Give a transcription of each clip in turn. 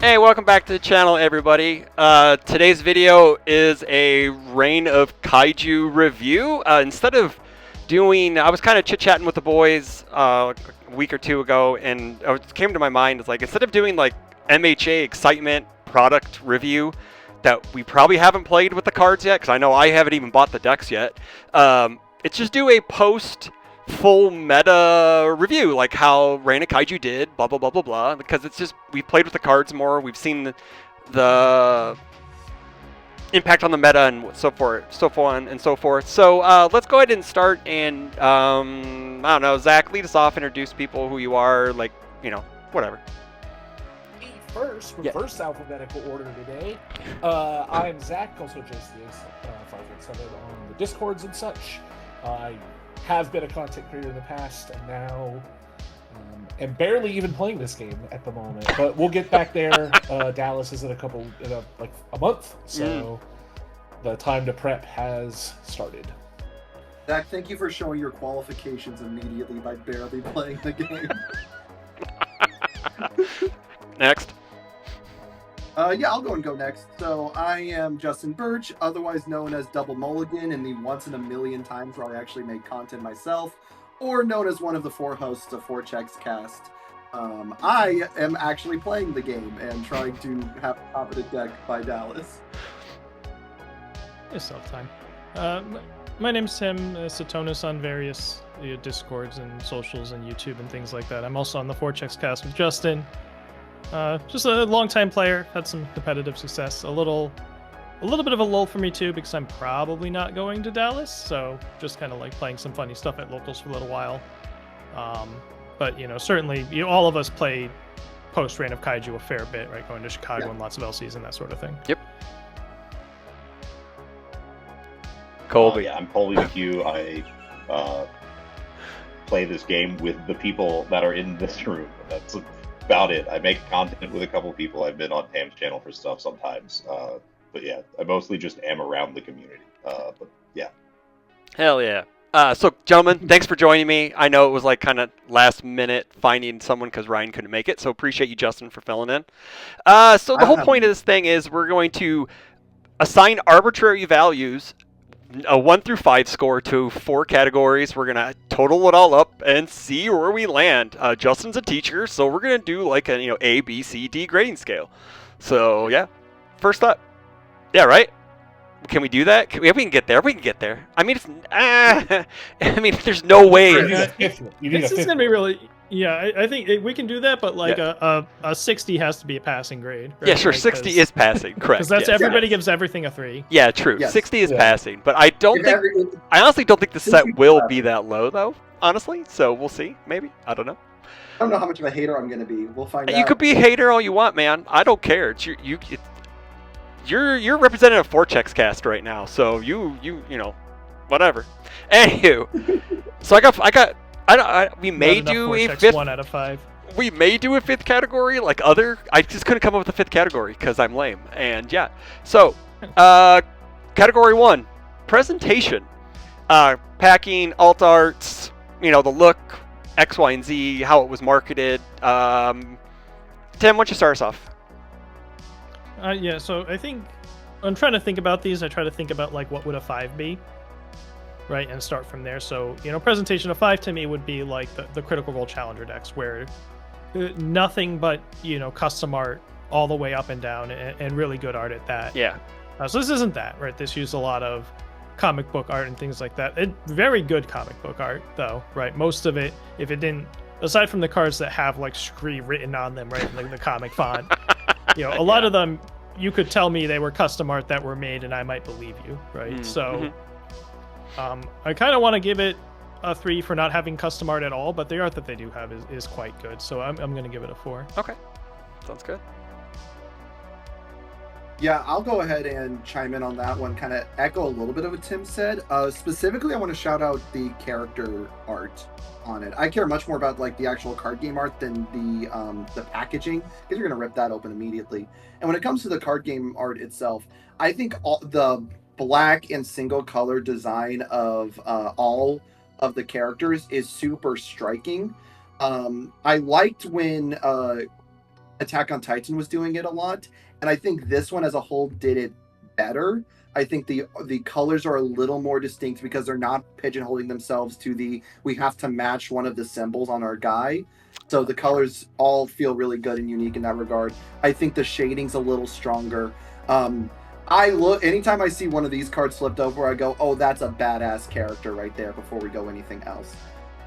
Hey, welcome back to the channel, everybody. Today's video is a Reign of Kaiju review. Instead of doing, I was kind of chit-chatting with the boys a week or two ago, and it came to my mind, it's like, instead of doing like MHA Excitement product review that we probably haven't played with the cards yet, because I know I haven't even bought the decks yet, it's just do a post full meta review, like how Reign of Kaiju did, blah blah blah blah blah. Because it's just we've played with the cards more, we've seen the impact on the meta and so forth, so on and so forth. So let's go ahead and start. And I don't know, Zach, lead us off, introduce people, who you are, like whatever. First alphabetical order today. I'm Zach, also JCS 517 on the Discords and such. I have been a content creator in the past, and now am barely even playing this game at the moment. But we'll get back there. Dallas is in a month, so the time to prep has started. Zach, thank you for showing your qualifications immediately by barely playing the game. Next. Yeah, I'll go next. So I am Justin Birch, otherwise known as Double Mulligan in the once in a million times where I actually make content myself, or known as one of the 4 hosts of 4 Checks Cast. I am actually playing the game and trying to have a competent deck by Dallas. It's self-time. My name's Tim, Satonus on various Discords and socials and YouTube and things like that. I'm also on the 4 Checks Cast with Justin. Just a long-time player, had some competitive success. A little bit of a lull for me too, because I'm probably not going to Dallas, so just kind of like playing some funny stuff at locals for a little while. But certainly, all of us played post Reign of Kaiju a fair bit, right? Going to Chicago and lots of LCs and that sort of thing. Yep. Colby. Yeah, I'm Colby McHugh. I play this game with the people that are in this room. That's about it. I make content with a couple people. I've been on Tam's channel for stuff sometimes. But yeah, I mostly just am around the community. But yeah. Hell yeah. So, gentlemen, thanks for joining me. I know it was like kind of last minute finding someone because Ryan couldn't make it, so appreciate you, Justin, for filling in. So the whole point of this thing is we're going to assign arbitrary values, a 1 through 5 score, to 4 categories. We're gonna total it all up and see where we land. Justin's a teacher, so we're gonna do like a A, B, C, D grading scale. So yeah, first up, yeah, right. Can we do that? We can get there. We can get there. I mean, it's I mean, there's no way. This is gonna be really. Yeah, I think we can do that, but like a 60 has to be a passing grade. Right? Yeah, sure. 60 is passing, correct? Because that's everybody gives everything a 3. Yeah, true. Yes. 60 is passing, but I honestly don't think the set will be that low, though. Honestly, so we'll see. Maybe, I don't know. I don't know how much of a hater I'm going to be. We'll find out. You could be a hater all you want, man. I don't care. It's you're representing a 4 Checks Cast right now, so you whatever. Anywho, so we may do a 5th. 1 out of 5. We may do a 5th category, like other. I just couldn't come up with a 5th category because I'm lame. And yeah, so category 1, presentation, packing, alt arts, the look, X, Y, and Z, how it was marketed. Tim, why don't you start us off? Yeah, so I think I'm trying to think about these. I try to think about like what would a 5 be. Right, and start from there. So, presentation of 5 to me would be like the Critical Role Challenger decks, where nothing but, custom art all the way up and down, and really good art at that. Yeah. So this isn't that, right? This used a lot of comic book art and things like that. Very good comic book art, though, right? Most of it, if it didn't, aside from the cards that have like Scree written on them, right, like the comic font, a lot of them, you could tell me they were custom art that were made, and I might believe you, right? So. I kind of want to give it a 3 for not having custom art at all, but the art that they do have is quite good, so I'm going to give it a 4. Okay, sounds good. Yeah, I'll go ahead and chime in on that one, kind of echo a little bit of what Tim said. Specifically, I want to shout out the character art on it. I care much more about like the actual card game art than the packaging, because you're going to rip that open immediately. And when it comes to the card game art itself, I think all the black and single color design of all of the characters is super striking. I liked when Attack on Titan was doing it a lot, and I think this one as a whole did it better. I think the colors are a little more distinct because they're not pigeonholing themselves to we have to match one of the symbols on our guy. So the colors all feel really good and unique in that regard. I think the shading's a little stronger. Anytime I see one of these cards flipped over, I go, oh, that's a badass character right there before we go anything else.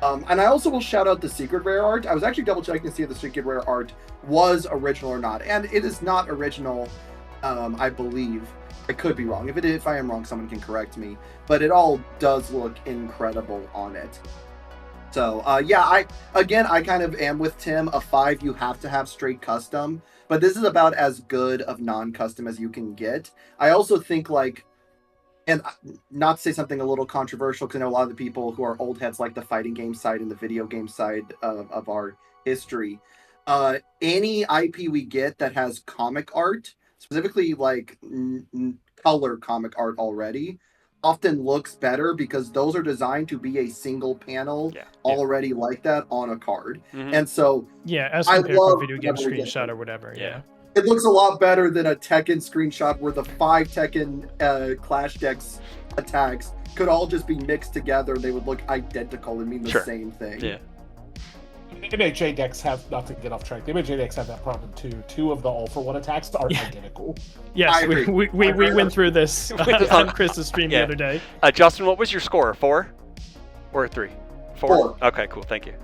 And I also will shout out the secret rare art. I was actually double checking to see if the secret rare art was original or not. And it is not original, I believe. I could be wrong. If I am wrong, someone can correct me. But it all does look incredible on it. So, I kind of am with Tim. A 5, you have to have straight custom. But this is about as good of non-custom as you can get. I also think, like, and not to say something a little controversial, because I know a lot of the people who are old heads like the fighting game side and the video game side of our history. Any IP we get that has comic art, specifically like color comic art already, often looks better because those are designed to be a single panel already like that on a card. And so as compared to a video game screenshot or whatever. It looks a lot better than a Tekken screenshot where the 5 Tekken Clash decks attacks could all just be mixed together and they would look identical and mean the same thing. MHA decks have, not to get off track, the MHA decks have that problem too. 2 of the all-for-1 attacks are identical. Yes, we went through this on Chris's stream the other day. Justin, what was your score? 4 or 3? 4. Okay, cool. Thank you.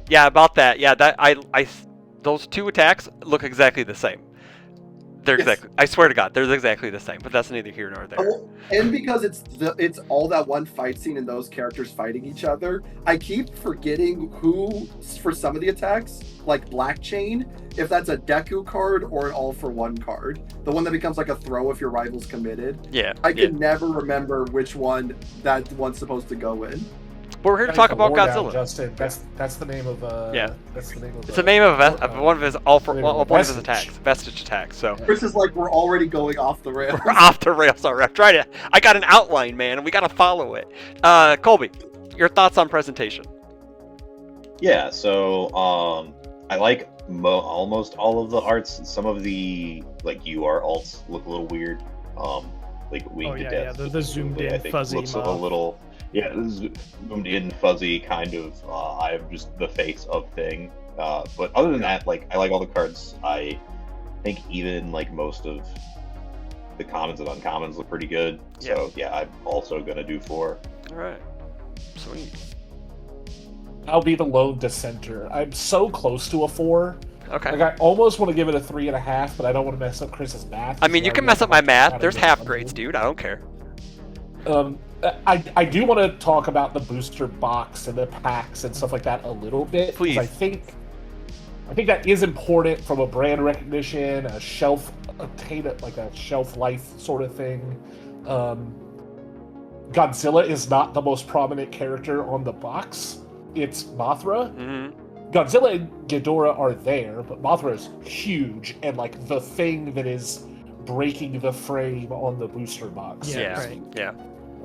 Yeah, about that. Yeah, those 2 attacks look exactly the same. They're exactly. I swear to God, they're exactly the same. But that's neither here nor there. And because it's all that one fight scene and those characters fighting each other, I keep forgetting who for some of the attacks, like Black Chain, if that's a Deku card or an all-for-one card, the one that becomes like a throw if your rival's committed. I can never remember which one that one's supposed to go in. But we're here to talk about Godzilla. Justin. That's the name of That's the name of. It's the name of one of his one of his attacks, vestige attacks. So Chris is like, we're already going off the rails. We're off the rails. All right, I got an outline, man, and we got to follow it. Colby, your thoughts on presentation? Yeah, so I like almost all of the arts. Some of the like UR alts look a little weird. Like Winged to Death. The zoomed in fuzzy looks a little. Yeah, this is zoomed in, fuzzy, kind of. I am just the face of thing. But other than that, like I like all the cards. I think even like most of the commons and uncommons look pretty good. So yeah, I'm also gonna do 4. All right, sweet. I'll be the lone dissenter. I'm so close to a 4. Okay. Like I almost want to give it a 3.5, but I don't want to mess up Chris's math. I mean, you can mess up my math. There's half grades, dude. I don't care. I do want to talk about the booster box and the packs and stuff like that a little bit. Please. I think that is important from a brand recognition, a shelf life sort of thing. Godzilla is not the most prominent character on the box. It's Mothra. Mm-hmm. Godzilla and Ghidorah are there, but Mothra is huge and like the thing that is breaking the frame on the booster box. Yeah.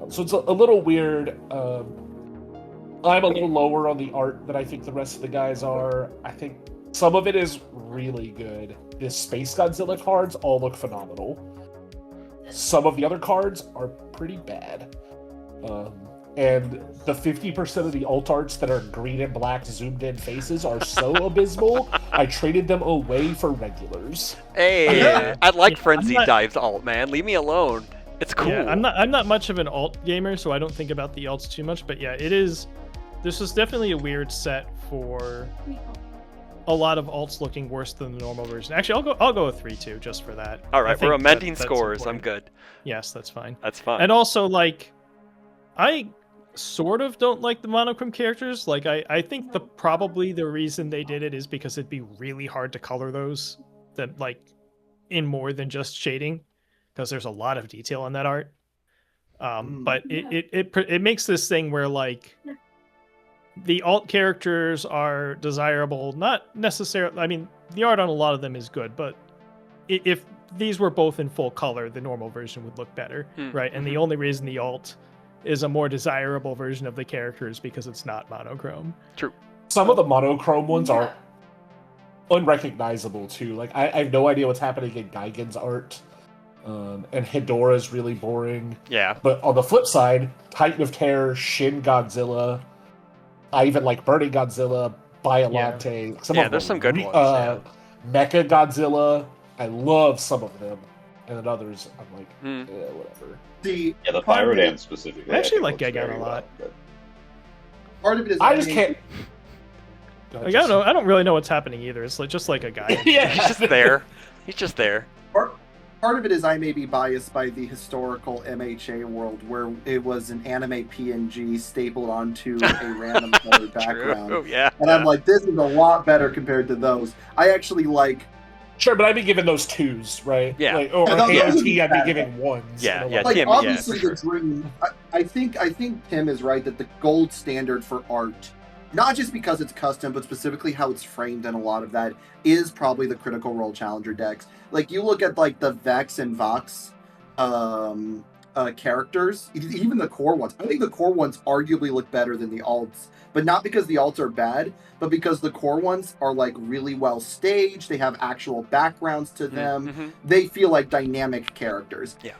So it's a little weird. I'm a little lower on the art than I think the rest of the guys are. I think some of it is really good. The Space Godzilla cards all look phenomenal. Some of the other cards are pretty bad. And the 50% of the alt arts that are green and black zoomed in faces are so abysmal, I traded them away for regulars. Hey, I like Frenzy Dives alt, man. Leave me alone. It's cool. Yeah, I'm not much of an alt gamer, so I don't think about the alts too much. But yeah, it is. This is definitely a weird set for a lot of alts looking worse than the normal version. Actually, I'll go with 3-2 just for that. All right, we're amending scores. Important. I'm good. Yes, that's fine. That's fine. And also, like, I sort of don't like the monochrome characters. Like, I think probably the reason they did it is because it'd be really hard to color those that like in more than just shading. Because there's a lot of detail on that art, but it makes this thing where like the alt characters are desirable, not necessarily. I mean, the art on a lot of them is good, but if these were both in full color, the normal version would look better, right? And the only reason the alt is a more desirable version of the characters because it's not monochrome. True. Some of the monochrome ones are unrecognizable too. Like I have no idea what's happening in Gigan's art, and Hedorah's really boring. Yeah. But on the flip side, Titan of Terror, Shin Godzilla, I even like Burning Godzilla, Biolante. There's some good ones. Mecha Godzilla, I love some of them, and then others I'm like, whatever. The Pyrodance specifically. I actually like looks Gigan very a lot. well, but Part of it is I just can't. Like, I don't really know what's happening either. It's like just like a guy. Yeah, He's just there. He's just there. Part of it is I may be biased by the historical MHA world where it was an anime PNG stapled onto a random color background. True. Yeah. And I'm like, this is a lot better compared to those. I actually like. Sure, but I'd be giving those 2s, right? Yeah. Like, or Yeah, those AOT, would I'd be be giving 1s. Yeah, And yeah. I'm Like, Tim, obviously, for the dream. I think Tim is right that the gold standard for art, not just because it's custom, but specifically how it's framed and a lot of that, is probably the Critical Role Challenger decks. Like, you look at, like, the Vex and Vox characters, even the core ones. I think the core ones arguably look better than the alts, but not because the alts are bad, but because the core ones are, like, really well staged. They have actual backgrounds to them. Mm-hmm. They feel like dynamic characters. Yeah.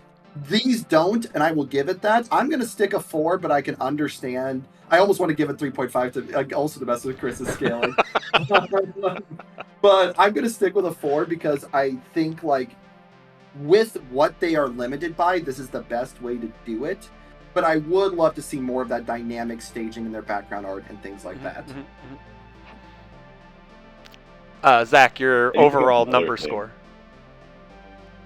These don't, and I will give it that. I'm going to stick a 4, but I can understand. I almost want to give it 3.5 to also to mess with Chris's scaling. But I'm going to stick with a 4 because I think, like, with what they are limited by, this is the best way to do it. But I would love to see more of that dynamic staging in their background art and things like that. Zach, your Anything overall another number thing? score.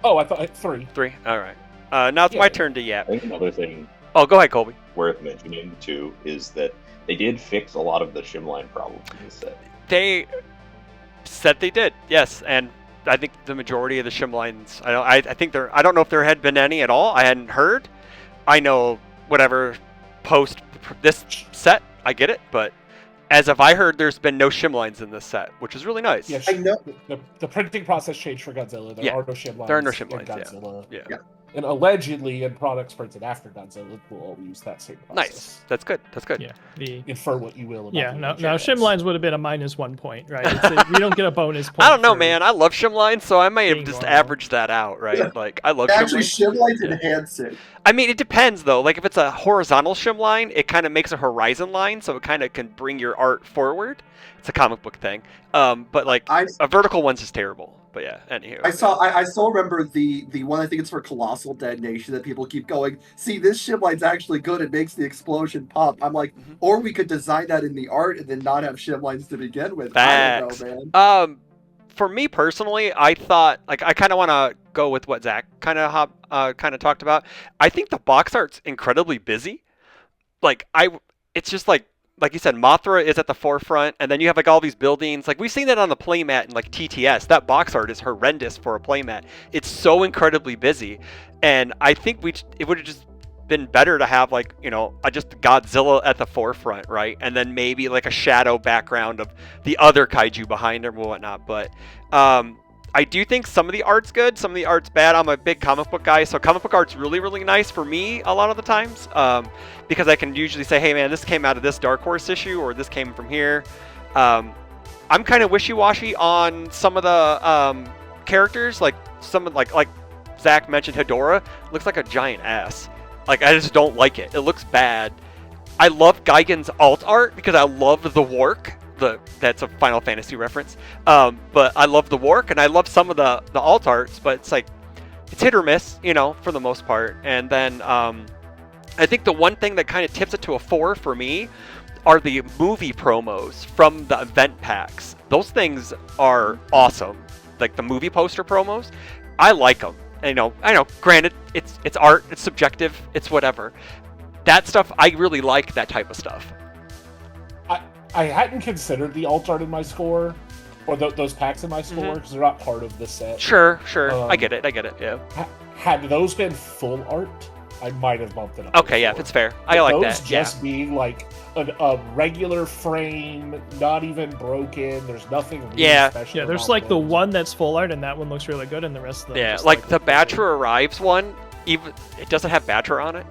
Oh, I thought 3. 3. All right. Now it's my Yeah. turn to yap. I think another thing Oh, go ahead, Colby. worth mentioning too is that they did fix a lot of the shimline problems in the set. They said they did, yes, and I think the majority of the shim lines. I think there. I don't know if there had been any at all. I hadn't heard. I know whatever post this set, I get it, but as of I heard, there's been no shim lines in this set, which is really nice. Yeah, I know. the printing process changed for Godzilla. There Yeah. are no shim lines. There are no in shim lines, yeah. Godzilla. Yeah. And allegedly, in products printed after Godzilla, we'll all use that same process. Nice. That's good. That's good. Yeah. The Infer what you will. About yeah. the Now shim shim lines would have been a -1 point, right? We don't get a bonus point. I don't know, for- man. I love shim lines, so I may have Being just normal. averaged that out, right? Like I love shim Actually, lines. shim lights Yeah. enhance it. I mean, it depends though. Like if it's a horizontal shim line, it kind of makes a horizon line, so it kind of can bring your art forward. It's a comic book thing. But like a vertical one's just terrible. But yeah, anywho. I still remember the one. I think it's for Colossal Detonation that people keep going. See, this shim line's actually good. It makes the explosion pop. I'm like, or we could design that in the art and then not have shim lines to begin with. Facts. I don't know, man. For me personally, I thought like I kind of want to go with what Zach kind of talked about. I think the box art's incredibly busy. Like it's just like you said, Mothra is at the forefront, and then you have like all these buildings. Like we've seen that on the playmat in like TTS. That box art is horrendous for a playmat. It's so incredibly busy, and I think it would have just been better to have like just Godzilla at the forefront, right? And then maybe like a shadow background of the other kaiju behind him or whatnot. But I do think some of the art's good, some of the art's bad. I'm a big comic book guy, so comic book art's really, really nice for me a lot of the times, because I can usually say, hey man, this came out of this Dark Horse issue, or this came from here. I'm kind of wishy-washy on some of the characters, like like Zach mentioned, Hedorah looks like a giant ass. Like I just don't like it. It looks bad. I love Gigan's alt art because I love the work. That's a Final Fantasy reference. But I love the work, and I love some of the alt arts, but it's like it's hit or miss, for the most part. And then I think the one thing that kind of tips it to a 4 for me are the movie promos from the event packs. Those things are awesome. Like the movie poster promos, I like them. I know. Granted, it's art, it's subjective, it's whatever. That stuff, I really like that type of stuff. I hadn't considered the alt art in my score, or those packs in my score, because they're not part of the set. Sure. I get it, yeah. Had those been full art, I might have bumped it up. Okay, yeah, that's fair. I like those that, just being like a regular frame, not even broken, there's nothing really special. Yeah, there's about like the those. one that's full art, and that one looks really good, and the rest of them Yeah, just like the look Batra Arrives one, even it doesn't have Batra on it.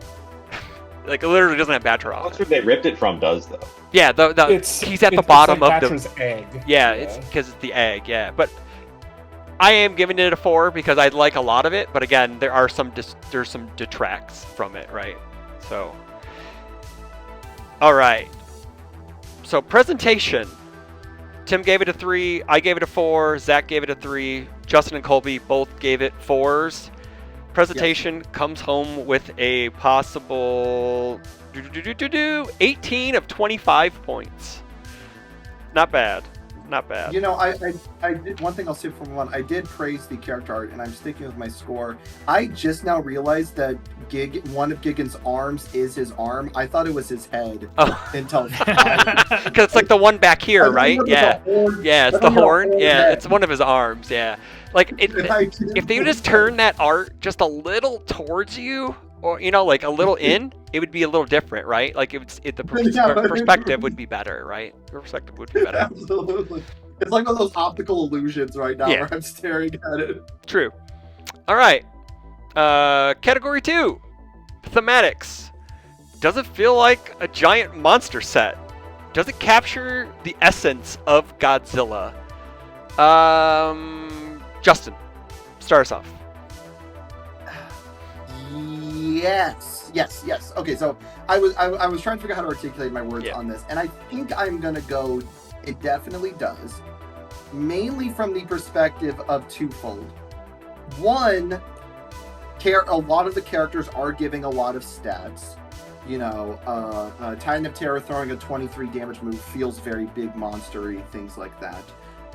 Like, it literally doesn't have Batra on Monster it. they ripped it from does though. Yeah, he's at the it's bottom like of the. Batra's egg. Yeah, it's because it's the egg. Yeah, but I am giving it a 4 because I like a lot of it. But again, there are there's some detracts from it, right? So, all right. So presentation. Tim gave it a 3. I gave it a 4. Zach gave it a 3. Justin and Colby both gave it 4s. Presentation comes home with a possible 18 of 25 points. Not bad. Not bad. You know, I did one thing I'll say from one. I did praise the character art, and I'm sticking with my score. I just now realized that one of Gigan's arms is his arm. I thought it was his head until because it's like the one back here, right? Yeah, yeah, it's the horn. Yeah, it's one of his arms. Yeah, like if they would just turn that art just a little towards you, or like a little in, it would be a little different, right? Like the perspective would be better, right? The perspective would be better. Absolutely. It's like one of those optical illusions right now where I'm staring at it. True. All right. Category 2. Thematics. Does it feel like a giant monster set? Does it capture the essence of Godzilla? Justin, start us off. Yes. Okay, so I was trying to figure out how to articulate my words on this, and I think I'm gonna go. It definitely does, mainly from the perspective of twofold. One, a lot of the characters are giving a lot of stats. Titan of Terror throwing a 23 damage move feels very big monstery, things like that.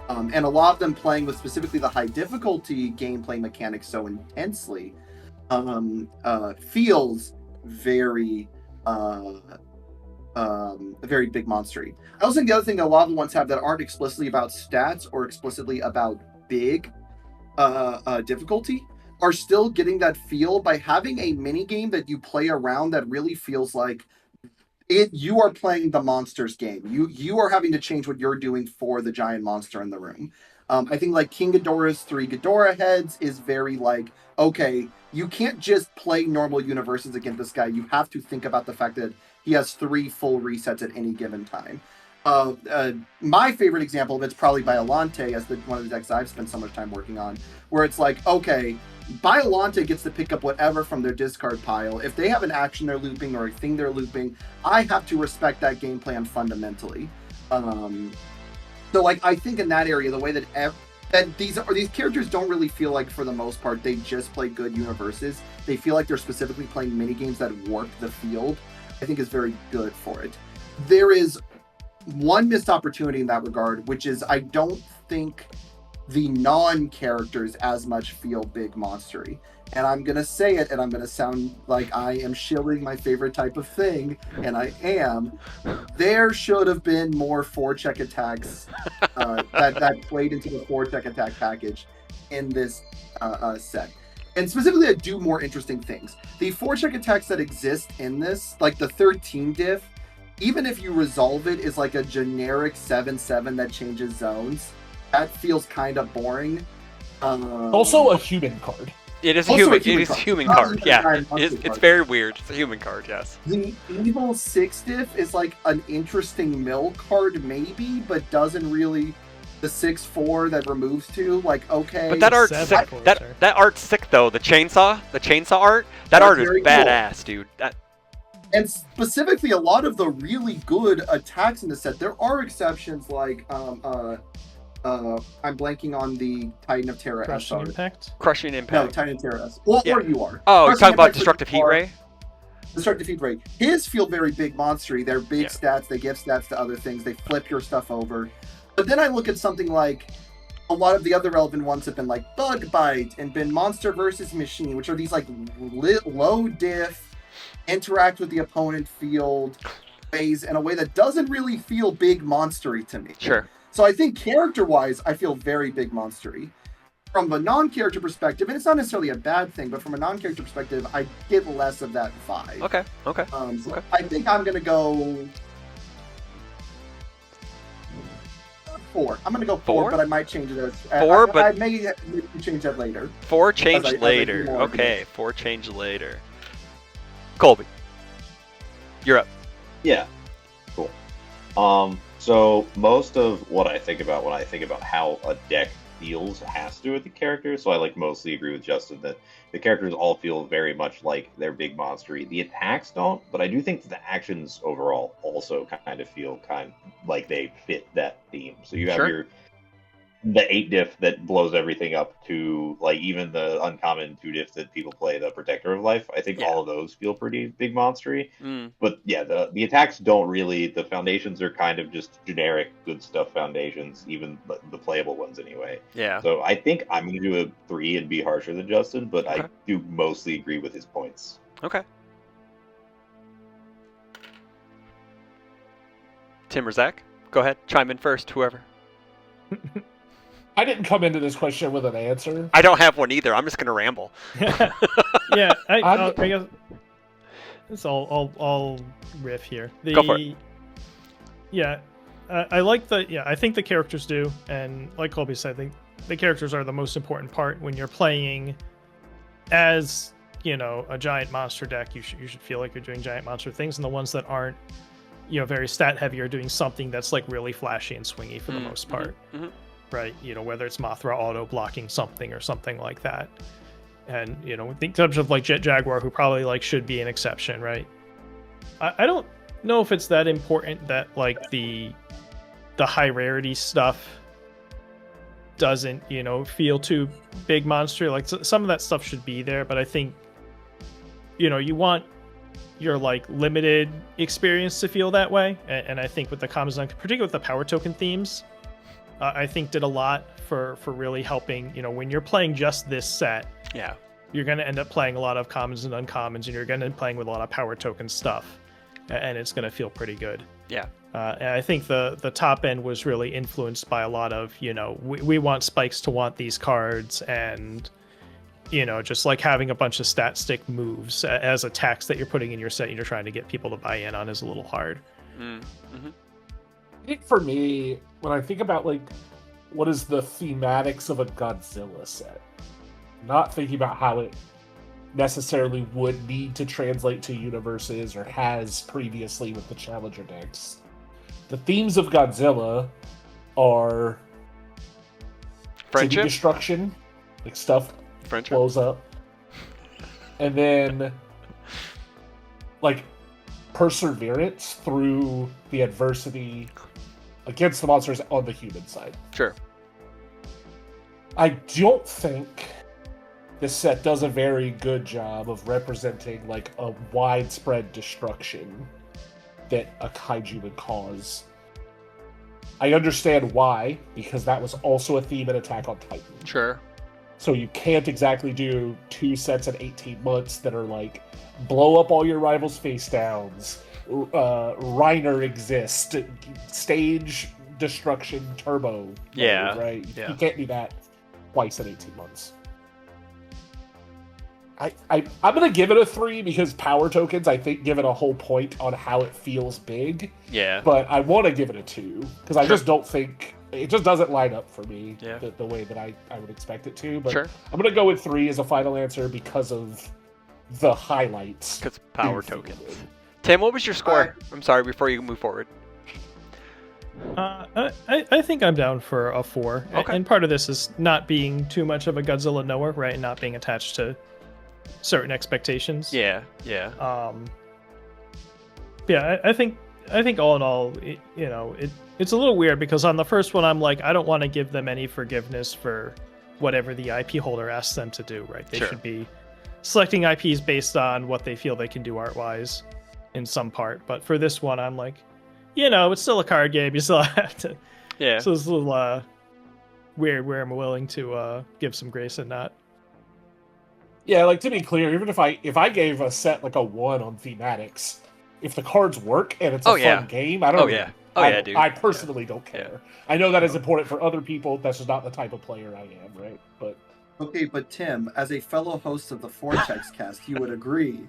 And a lot of them playing with specifically the high difficulty gameplay mechanics so intensely feels very very big monstery. I also think the other thing that a lot of the ones have that aren't explicitly about stats or explicitly about big difficulty are still getting that feel by having a mini game that you play around that really feels like you are playing the monster's game. You are having to change what you're doing for the giant monster in the room. I think like King Ghidorah's 3 Ghidorah heads is very like, okay, you can't just play normal UniVersus against this guy. You have to think about the fact that he has 3 full resets at any given time. My favorite example of it's probably Biolante, as one of the decks I've spent so much time working on, where it's like, okay, Biolante gets to pick up whatever from their discard pile. If they have an action they're looping or a thing they're looping, I have to respect that game plan fundamentally. So like I think in that area, the way that these characters don't really feel like, for the most part, they just play good UniVersus. They feel like they're specifically playing mini games that warp the field. I think is very good for it. There is one missed opportunity in that regard, which is I don't think the non-characters as much feel big monstery. And I'm going to say it, and I'm going to sound like I am shilling my favorite type of thing, and I am. There should have been more 4-check attacks that played into the 4-check attack package in this set. And specifically, that do more interesting things. The 4-check attacks that exist in this, like the 13 diff, even if you resolve it, is like a generic 7/7 that changes zones. That feels kind of boring. Also a human card. It is a human card. Yeah, it's very weird. It's a human card, yes. The evil 6 diff is like an interesting mill card, maybe, but doesn't really. The 6/4 that removes 2, like, okay. But that art's sick. That art's sick though. The chainsaw art. That art is badass, cool. Dude. And specifically, a lot of the really good attacks in the set. There are exceptions, like I'm blanking on the Titan of Terror. Crushing Impact. Crushing Impact. No, Titan of Terror. Or you are. Oh, you're talking about Destructive Heat Ray. Destructive Heat Ray. His feel very big monstery. They're big stats. They give stats to other things. They flip your stuff over. But then I look at something like a lot of the other relevant ones have been like Bug Bite and been Monster versus Machine, which are these like low diff, interact with the opponent field ways in a way that doesn't really feel big monstery to me. Sure. So I think character-wise, I feel very big monstery. From a non-character perspective, and it's not necessarily a bad thing, but from a non-character perspective, I get less of that vibe. Okay. So I think I'm going to go 4. I'm going to go 4, but I might change it as 4, but I may change that later. 4 change later. Okay, 4 change later. Colby. You're up. Yeah, cool. So most of what I think about when I think about how a deck feels has to do with the characters. So I like mostly agree with Justin that the characters all feel very much like they're big monstery. The attacks don't, but I do think that the actions overall also kind of feel like they fit that theme. So you have Sure. the 8 diff that blows everything up to like even the uncommon 2 diff that people play, the Protector of Life. I think Yeah. all of those feel pretty big monstery. Mm. But yeah, the attacks don't really. The foundations are kind of just generic good stuff foundations, even the playable ones anyway. Yeah. So I think I'm going to do a 3 and be harsher than Justin, but Okay. I do mostly agree with his points. Okay. Tim or Zach? Go ahead. Chime in first, whoever. I didn't come into this question with an answer. I don't have one either. I'm just going to ramble. Yeah, I guess I'll riff here. Go for it. Yeah, I think the characters do, and like Colby said, I think the characters are the most important part when you're playing as, you know, a giant monster deck. You should feel like you're doing giant monster things, and the ones that aren't, you know, very stat heavy are doing something that's like really flashy and swingy for the most part. Mm-hmm. Right, you know, whether it's Mothra auto blocking something or something like that. And, you know, in terms of like Jet Jaguar, who probably like should be an exception, right? I don't know if it's that important that like the high rarity stuff doesn't, you know, feel too big monster. Like some of that stuff should be there, but I think, you know, you want your like limited experience to feel that way. And I think with the commons, particularly with the power token themes, I think did a lot for really helping, you know, when you're playing just this set, Yeah. you're going to end up playing a lot of commons and uncommons, and you're going to be playing with a lot of power token stuff, and it's going to feel pretty good. Yeah. And I think the top end was really influenced by a lot of, you know, we want spikes to want these cards, and, you know, just like having a bunch of stat stick moves as attacks that you're putting in your set and you're trying to get people to buy in on is a little hard. Mm-hmm. I think for me, when I think about like what is the thematics of a Godzilla set, not thinking about how it necessarily would need to translate to UniVersus or has previously with the Challenger decks. The themes of Godzilla are city Friendship? destruction, like stuff Friendship? blows up, and then like perseverance through the adversity against the monsters on the human side. Sure. I don't think this set does a very good job of representing like a widespread destruction that a kaiju would cause. I understand why, because that was also a theme in Attack on Titan. Sure. So you can't exactly do 2 sets in 18 months that are like blow up all your rivals' face downs, Reiner exist, stage destruction turbo mode, Yeah, right? yeah. You can't do that twice in 18 months. I'm gonna give it a 3 because power tokens, I think, give it a whole point on how it feels big. Yeah. But I want to give it a 2 because I Sure. just don't think it just doesn't line up for me Yeah. the way that I would expect it to. But Sure. I'm gonna go with 3 as a final answer because of the highlights. Because power do feel tokens. good. Tim, what was your score? I'm sorry, before you move forward. I think I'm down for a 4. Okay. And part of this is not being too much of a Godzilla knower, right? And not being attached to certain expectations. Yeah, yeah. Yeah, I think all in all, it's a little weird because on the first one, I'm like, I don't want to give them any forgiveness for whatever the IP holder asks them to do, right? They Sure. should be selecting IPs based on what they feel they can do art-wise in some part. But for this one, I'm like, it's still a card game. You still have to. Yeah. So it's a little weird where I'm willing to give some grace and not. Yeah, like to be clear, even if I gave a set like a 1 on thematics, if the cards work and it's a fun game, I don't. Oh, yeah. Oh, yeah, dude. I personally don't care. Yeah. I know that is important for other people. That's just not the type of player I am, right? But Okay, but Tim, as a fellow host of the Four-Checks cast, you would agree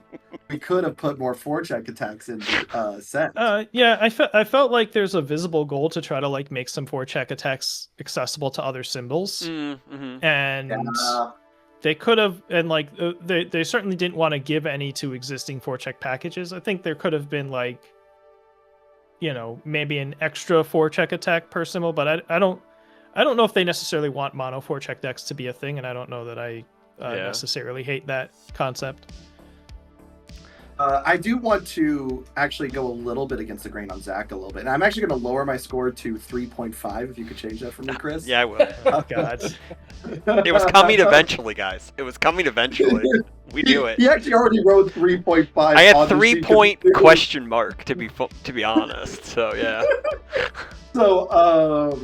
we could have put more Four-Check attacks in the set. Yeah, I felt like there's a visible goal to try to like make some 4-check attacks accessible to other symbols, Mm-hmm. and they could have, and like they certainly didn't want to give any to existing 4-check packages. I think there could have been like, you know, maybe an extra 4-check attack per symbol, but I don't know if they necessarily want mono 4-check decks to be a thing, and I don't know that I necessarily hate that concept. I do want to actually go a little bit against the grain on Zach a little bit. And I'm actually going to lower my score to 3.5 if you could change that for me, Chris. Yeah, I will. Oh, God. It was coming eventually, guys. It was coming eventually. We knew it. He actually already wrote 3.5. I had 3-point question mark to be honest. So yeah. So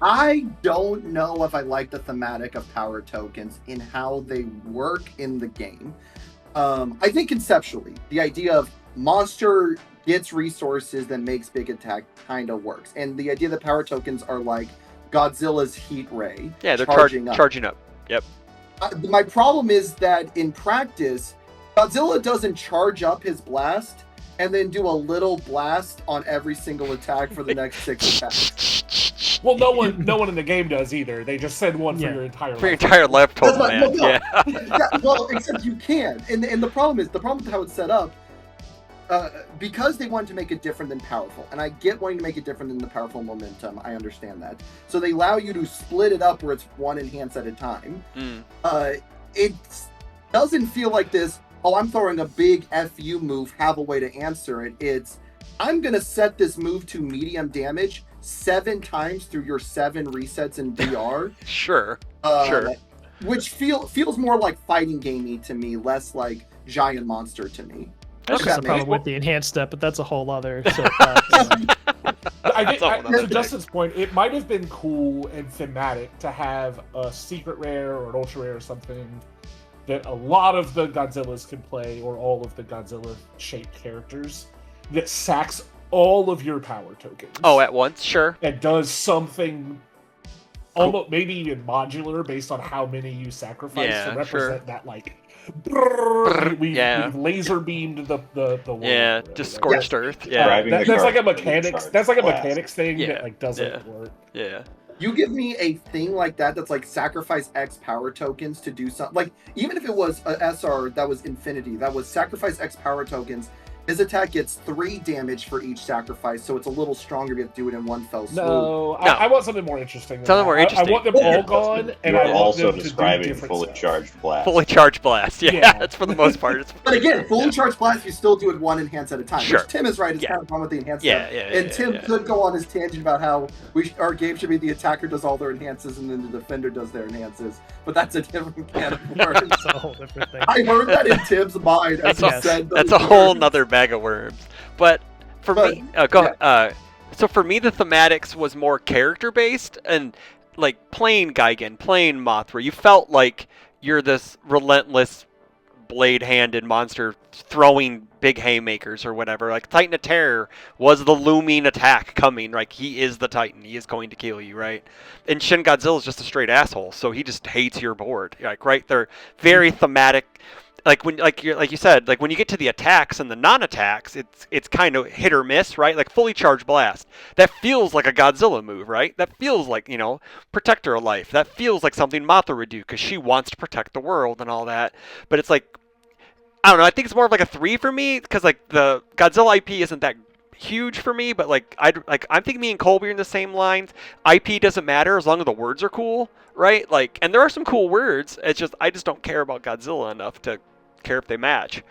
I don't know if I like the thematic of power tokens in how they work in the game. I think conceptually, the idea of monster gets resources that makes big attack kind of works, and the idea that power tokens are like Godzilla's heat ray. Yeah, they're charging up. Yep. My problem is that in practice, Godzilla doesn't charge up his blast and then do a little blast on every single attack for the next 6 attacks. Well, no one in the game does either. They just send one for your entire life. For your entire left total, man. Yeah. Well, except you can. And the problem with how it's set up, because they wanted to make it different than powerful, and I get wanting to make it different than the powerful momentum, I understand that. So they allow you to split it up where it's one enhance at a time. It doesn't feel like this, oh, I'm throwing a big FU move, have a way to answer it. It's, I'm going to set this move to medium damage 7 times through your 7 resets in DR. Sure. Which feels more like fighting gamey to me, less like giant monster to me. That's just a problem with the enhanced step, but that's a whole other to Justin's point, it might have been cool and thematic to have a secret rare or an ultra rare or something that a lot of the Godzillas can play, or all of the Godzilla-shaped characters, that sacks all of your power tokens. Oh, at once? Sure. And does something almost maybe even modular based on how many you sacrifice to represent that, like, we've laser beamed the world. Yeah, just scorched earth. Yeah, that's like a mechanics. That's like a mechanics thing that like doesn't work. Yeah. You give me a thing like that's like sacrifice X power tokens to do something. Like, even if it was a SR that was infinity, that was sacrifice X power tokens, his attack gets 3 damage for each sacrifice, so it's a little stronger to do it in one fell swoop. No. I want something more interesting. Something more interesting. I want them all gone, and I want also them to describing do different fully stuff. charged blast. Fully charged blast. Yeah, that's for the most part. But again, fully charged blast, you still do it 1 enhance at a time. Sure. Which Tim is right. It's kind of fun with the enhance stuff. Yeah. And Tim could go on his tangent about how our game should be the attacker does all their enhances and then the defender does their enhances. But that's a different can of worms. That's a whole different thing. I heard that in Tim's mind as he said those That's a whole words. nother bag of worms. But for me, so for me, the thematics was more character based and like playing Gigan, playing Mothra. You felt like you're this relentless, blade-handed monster throwing big haymakers or whatever. Like Titan of Terror was the looming attack coming. Like he is the Titan. He is going to kill you, right? And Shin Godzilla is just a straight asshole, so he just hates your board. Like right, they're very thematic. Like when, like you said, like when you get to the attacks and the non-attacks, it's kind of hit or miss, right? Like fully charged blast, that feels like a Godzilla move, right? That feels like, protector of life. That feels like something Mothra would do because she wants to protect the world and all that. But it's like, I don't know. I think it's more of like a 3 for me because like the Godzilla IP isn't that huge for me. But like I'm thinking me and Colby are in the same lines. IP doesn't matter as long as the words are cool, right? Like, and there are some cool words. It's just I just don't care about Godzilla enough to care if they match.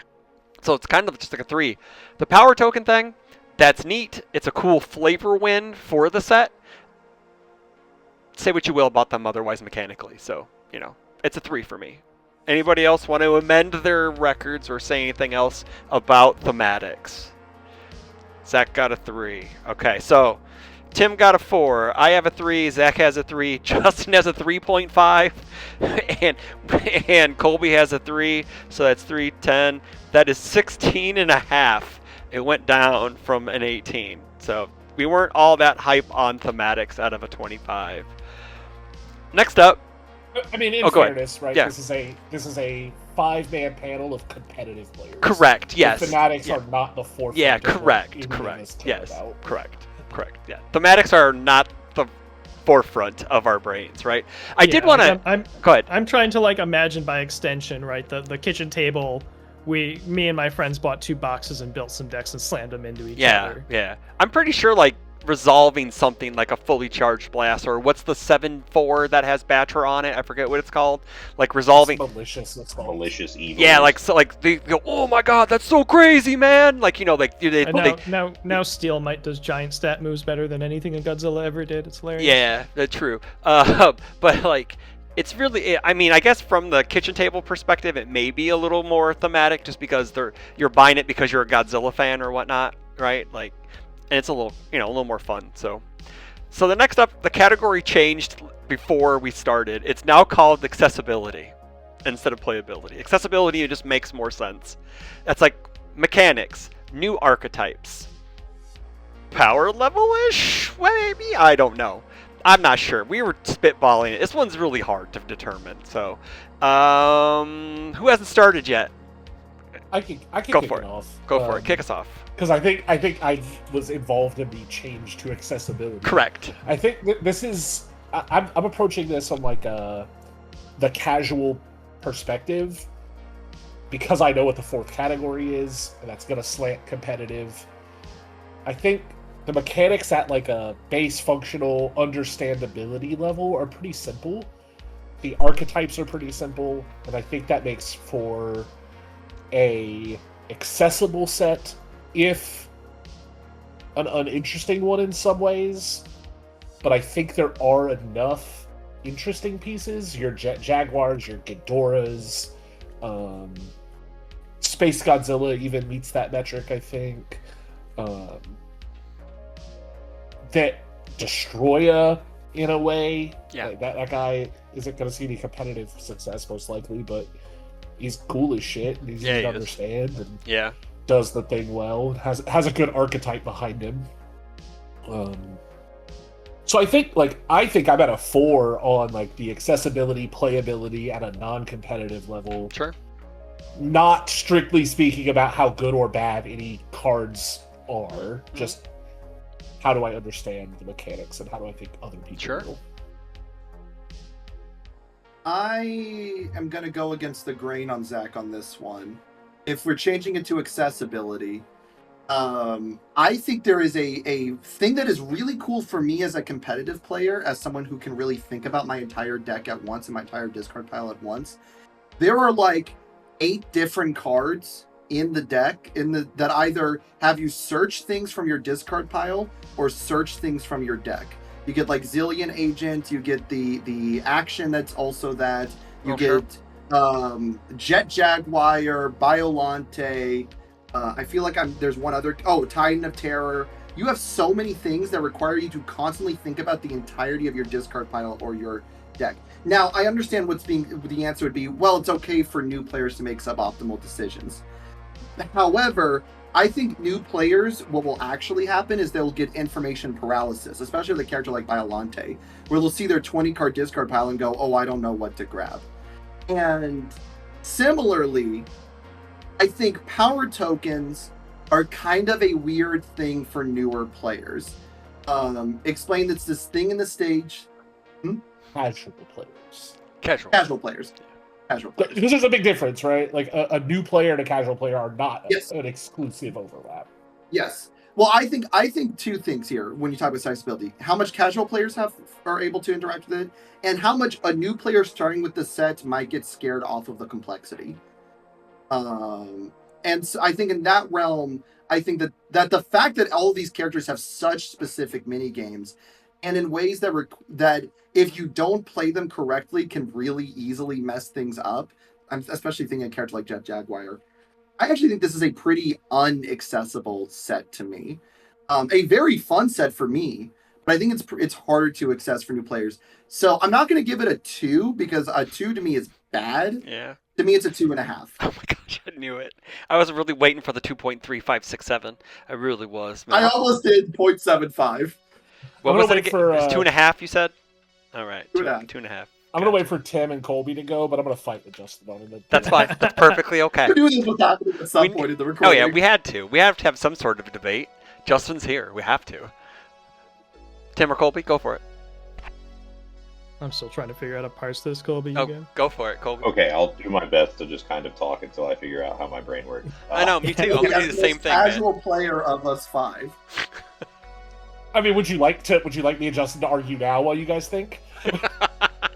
So it's kind of just like a 3. The power token thing, that's neat. It's a cool flavor win for the set. Say what you will about them otherwise mechanically. So, it's a 3 for me. Anybody else want to amend their records or say anything else about thematics? Zach got a 3. Okay, so Tim got a 4. I have a 3. Zach has a 3. Justin has a 3.5. And Colby has a 3. So that's 3, 10. That is 16.5. It went down from an 18. So we weren't all that hype on thematics out of a 25. Next up. I mean, in fairness, right? Yeah. This is a 5-man panel of competitive players. Correct. Yes. The thematics are not the forefront. Yeah. of correct. what Correct. care Yes. about. Correct. Yeah. Thematics are not the forefront of our brains, right? I did Yeah, want like, to go ahead. I'm trying to like imagine by extension, right? The kitchen table. Me and my friends bought 2 boxes and built some decks and slammed them into each other. Yeah. I'm pretty sure like resolving something like a fully charged blast, or what's the 7/4 that has Batra on it? I forget what it's called. Like resolving. It's malicious. That's called. Malicious evil. Yeah, like so, like they go, oh my god, that's so crazy, man! Like like they Now Steel Might does giant stat moves better than anything in Godzilla ever did. It's hilarious. yeah, that's true. But like. It's really, I mean, I guess from the kitchen table perspective, it may be a little more thematic just because you're buying it because you're a Godzilla fan or whatnot, right? Like, and it's a little, a little more fun. So the next up, the category changed before we started. It's now called accessibility instead of playability. Accessibility, it just makes more sense. That's like mechanics, new archetypes, power level-ish, maybe? I don't know. I'm not sure. We were spitballing it. This one's really hard to determine. So, who hasn't started yet? I can Go kick for it off. Go for it. Kick us off. Because I think I was involved in the change to accessibility. Correct. I think this is I'm approaching this on like the casual perspective because I know what the 4th category is, and that's gonna slant competitive. I think the mechanics at like a base functional understandability level are pretty simple. The archetypes are pretty simple, and I think that makes for a accessible set, if an uninteresting one in some ways. But I think there are enough interesting pieces. Your Jaguars, your Ghidorahs, Space Godzilla even meets that metric, I think. That Destroya, in a way, like that guy isn't going to see any competitive success most likely, but he's cool as shit, and he's easy to understand, and does the thing well, has a good archetype behind him. So I think I'm at a 4 on like the accessibility, playability at a non-competitive level. Sure. Not strictly speaking about how good or bad any cards are, just how do I understand the mechanics and how do I think other people will? I am going to go against the grain on Zach on this one. If we're changing it to accessibility, I think there is a thing that is really cool for me as a competitive player, as someone who can really think about my entire deck at once and my entire discard pile at once. There are like 8 different cards in the deck that either have you search things from your discard pile or search things from your deck. You get like Zillion Agent, you get the action that's also that, you get Jet Jaguar, Biolante, I feel like there's one other, Titan of Terror. You have so many things that require you to constantly think about the entirety of your discard pile or your deck. Now, I understand the answer would be, well, it's okay for new players to make suboptimal decisions. However, I think new players, what will actually happen is they'll get information paralysis, especially with a character like Biolante, where they'll see their 20-card discard pile and go, oh, I don't know what to grab. And similarly, I think power tokens are kind of a weird thing for newer players. Explain it's this thing in the stage. Casual players. Casual players. Because there's a big difference, right? Like a new player and a casual player are not an exclusive overlap. Yes. Well, I think 2 things here when you talk about accessibility: how much casual players are able to interact with it, and how much a new player starting with the set might get scared off of the complexity. And so I think in that realm, I think that the fact that all of these characters have such specific mini games, and in ways that if you don't play them correctly can really easily mess things up. I'm especially thinking of a character like Jet Jaguar. I actually think this is a pretty unaccessible set to me. A very fun set for me, but I think it's harder to access for new players. So I'm not going to give it a 2 because a 2 to me is bad. Yeah. To me, it's a 2.5. Oh my gosh, I knew it. I was really waiting for the 2.3567. I really was. Man. I almost did 0.75. What was it again? It was 2.5, you said? All right, 2.5. I'm going to wait for Tim and Colby to go, but I'm going to fight with Justin on it. That's fine. That's perfectly okay. We're doing this what's happening at some point in the recording. Oh yeah, we had to. We have to have some sort of a debate. Justin's here. We have to. Tim or Colby, go for it. I'm still trying to figure out how to parse this, Colby. Oh, Again. go for it, Colby. Okay, I'll do my best to just kind of talk until I figure out how my brain works. I know, me too. I'm gonna do the same thing, Casual man. player of us 5. I mean, would you like me and Justin to argue now while you guys think?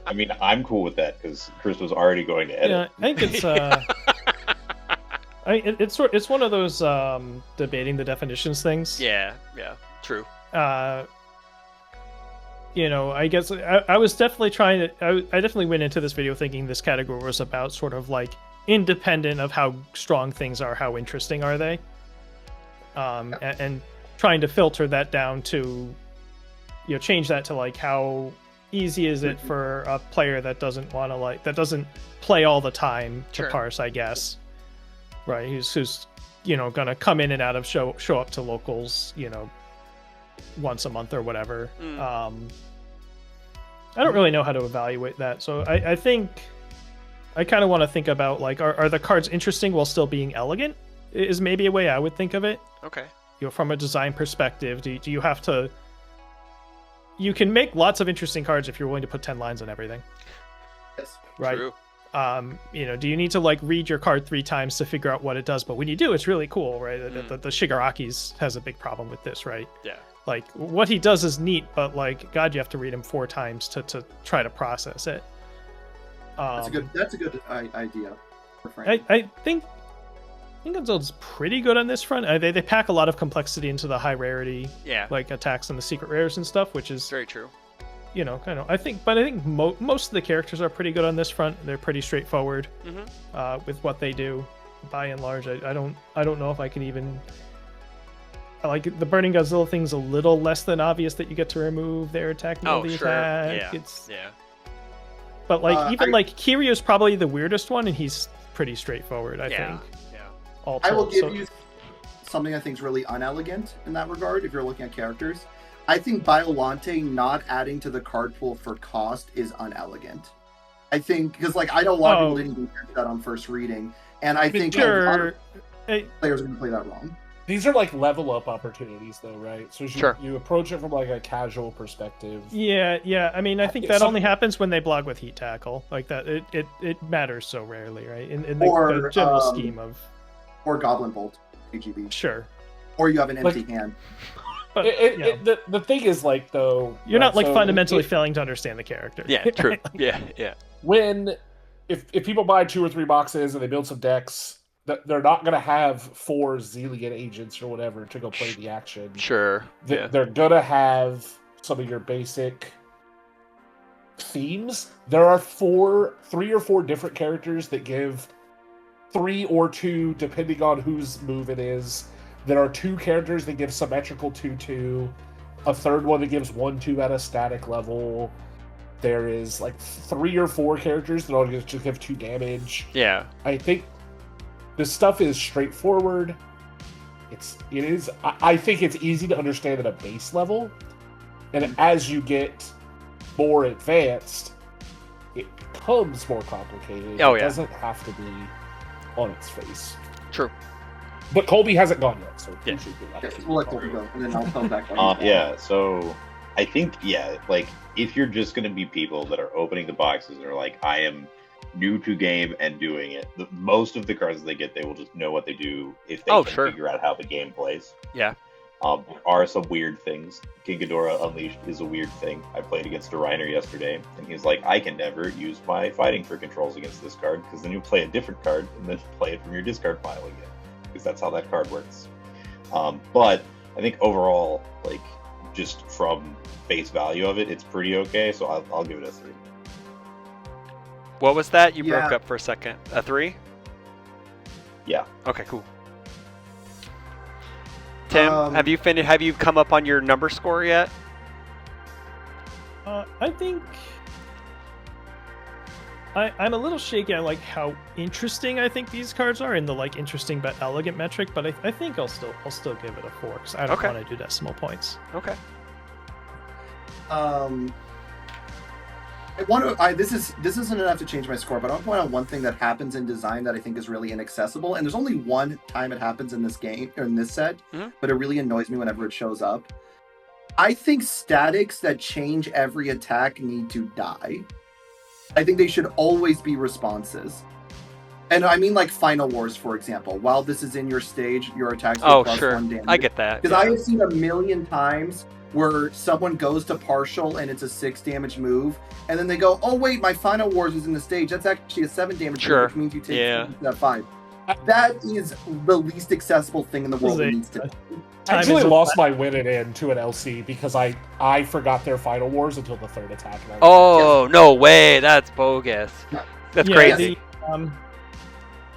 I mean, I'm cool with that because Chris was already going to edit. Yeah, I think it's it's one of those debating the definitions things. Yeah, true. I guess I was definitely trying to. I definitely went into this video thinking this category was about sort of like independent of how strong things are, how interesting are they, and trying to filter that down to, change that to like how easy is it for a player that doesn't want to that doesn't play all the time to parse, I guess, right? Who's gonna come in and out of show up to locals, once a month or whatever. I don't really know how to evaluate that, so I think I kind of want to think about like are the cards interesting while still being elegant is maybe a way I would think of it. Okay. From a design perspective, do you have to? You can make lots of interesting cards if you're willing to put 10 lines on everything. Yes. Right. True. Do you need to like read your card 3 times to figure out what it does? But when you do, it's really cool, right? The Shigaraki's has a big problem with this, right? Yeah. Like what he does is neat, but like God, you have to read him 4 times to try to process it. That's a good idea. I think Godzilla's pretty good on this front. They pack a lot of complexity into the high rarity, like attacks and the secret rares and stuff, which is very true. Kind of. I think most of the characters are pretty good on this front. They're pretty straightforward with what they do, by and large. I don't know if I can even. Like the Burning Godzilla thing's a little less than obvious that you get to remove their attack. Attack. Yeah. But like like Kiryu's probably the weirdest one, and he's pretty straightforward. I think. Yeah. I will give you something I think is really unelegant in that regard. If you're looking at characters, I think Biolante not adding to the card pool for cost is unelegant. I think because like I know a lot of people didn't even catch that on first reading, and I think a lot of players are going to play that wrong. These are like level up opportunities, though, right? So you approach it from like a casual perspective. Yeah. I mean, I think that only happens when they blog with Heat Tackle, like that. It matters so rarely, right? In the general scheme of. Or Goblin Bolt, AGB. Sure. Or you have an empty hand. But the thing is, like, though, you're not like fundamentally failing to understand the character. Yeah, true. Yeah. When if people buy 2 or 3 boxes and they build some decks, they're not gonna have 4 Zillion agents or whatever to go play the action. Sure. They're gonna have some of your basic themes. There are 3 or 4 different characters that give 3 or 2, depending on whose move it is. There are 2 characters that give symmetrical 2/2. A third one that gives 1/2 at a static level. There is like 3 or 4 characters that all just give 2 damage. Yeah. I think this stuff is straightforward. I think it's easy to understand at a base level. And as you get more advanced, it becomes more complicated. Oh, it yeah. doesn't have to be on its face. True. But Colby hasn't gone yet, so Yeah. We'll let Colby go, and then I'll come back. So I think, like, if you're just going to be people that are opening the boxes and are like, I am new to game and doing it, most of the cards they get, they will just know what they do if they can figure out how the game plays. Yeah. There are some weird things. King Ghidorah Unleashed is a weird thing. I played against a Reiner yesterday, and he's like, I can never use my fighting for controls against this card, because then you play a different card and then play it from your discard pile again, because that's how that card works. But I think overall, like, just from face value of it, it's pretty okay, so I'll give it a 3. What was that? You broke up for a second. A 3? Yeah. Okay, cool. Tim, have you come up on your number score yet? I think I'm a little shaky on like how interesting I think these cards are in the like interesting but elegant metric, but I think I'll still give it a 4 because I don't want to do decimal points. Okay. This isn't enough to change my score, but I want to point out one thing that happens in design that I think is really inaccessible, and there's only one time it happens in this game or in this set, but it really annoys me whenever it shows up. I think statics that change every attack need to die. I think they should always be responses. And I mean like Final Wars, for example. While this is in your stage, your attacks do +1 damage. I get that. Because I have seen a million times where someone goes to partial and it's a 6 damage move, and then they go, oh wait, my Final Wars is in the stage. That's actually a 7 damage move, which means you take that 5. That is the least accessible thing in the world that needs to be. I actually lost my win it in to an LC because I forgot their Final Wars until the 3rd attack. Oh, no way. That's bogus. That's crazy.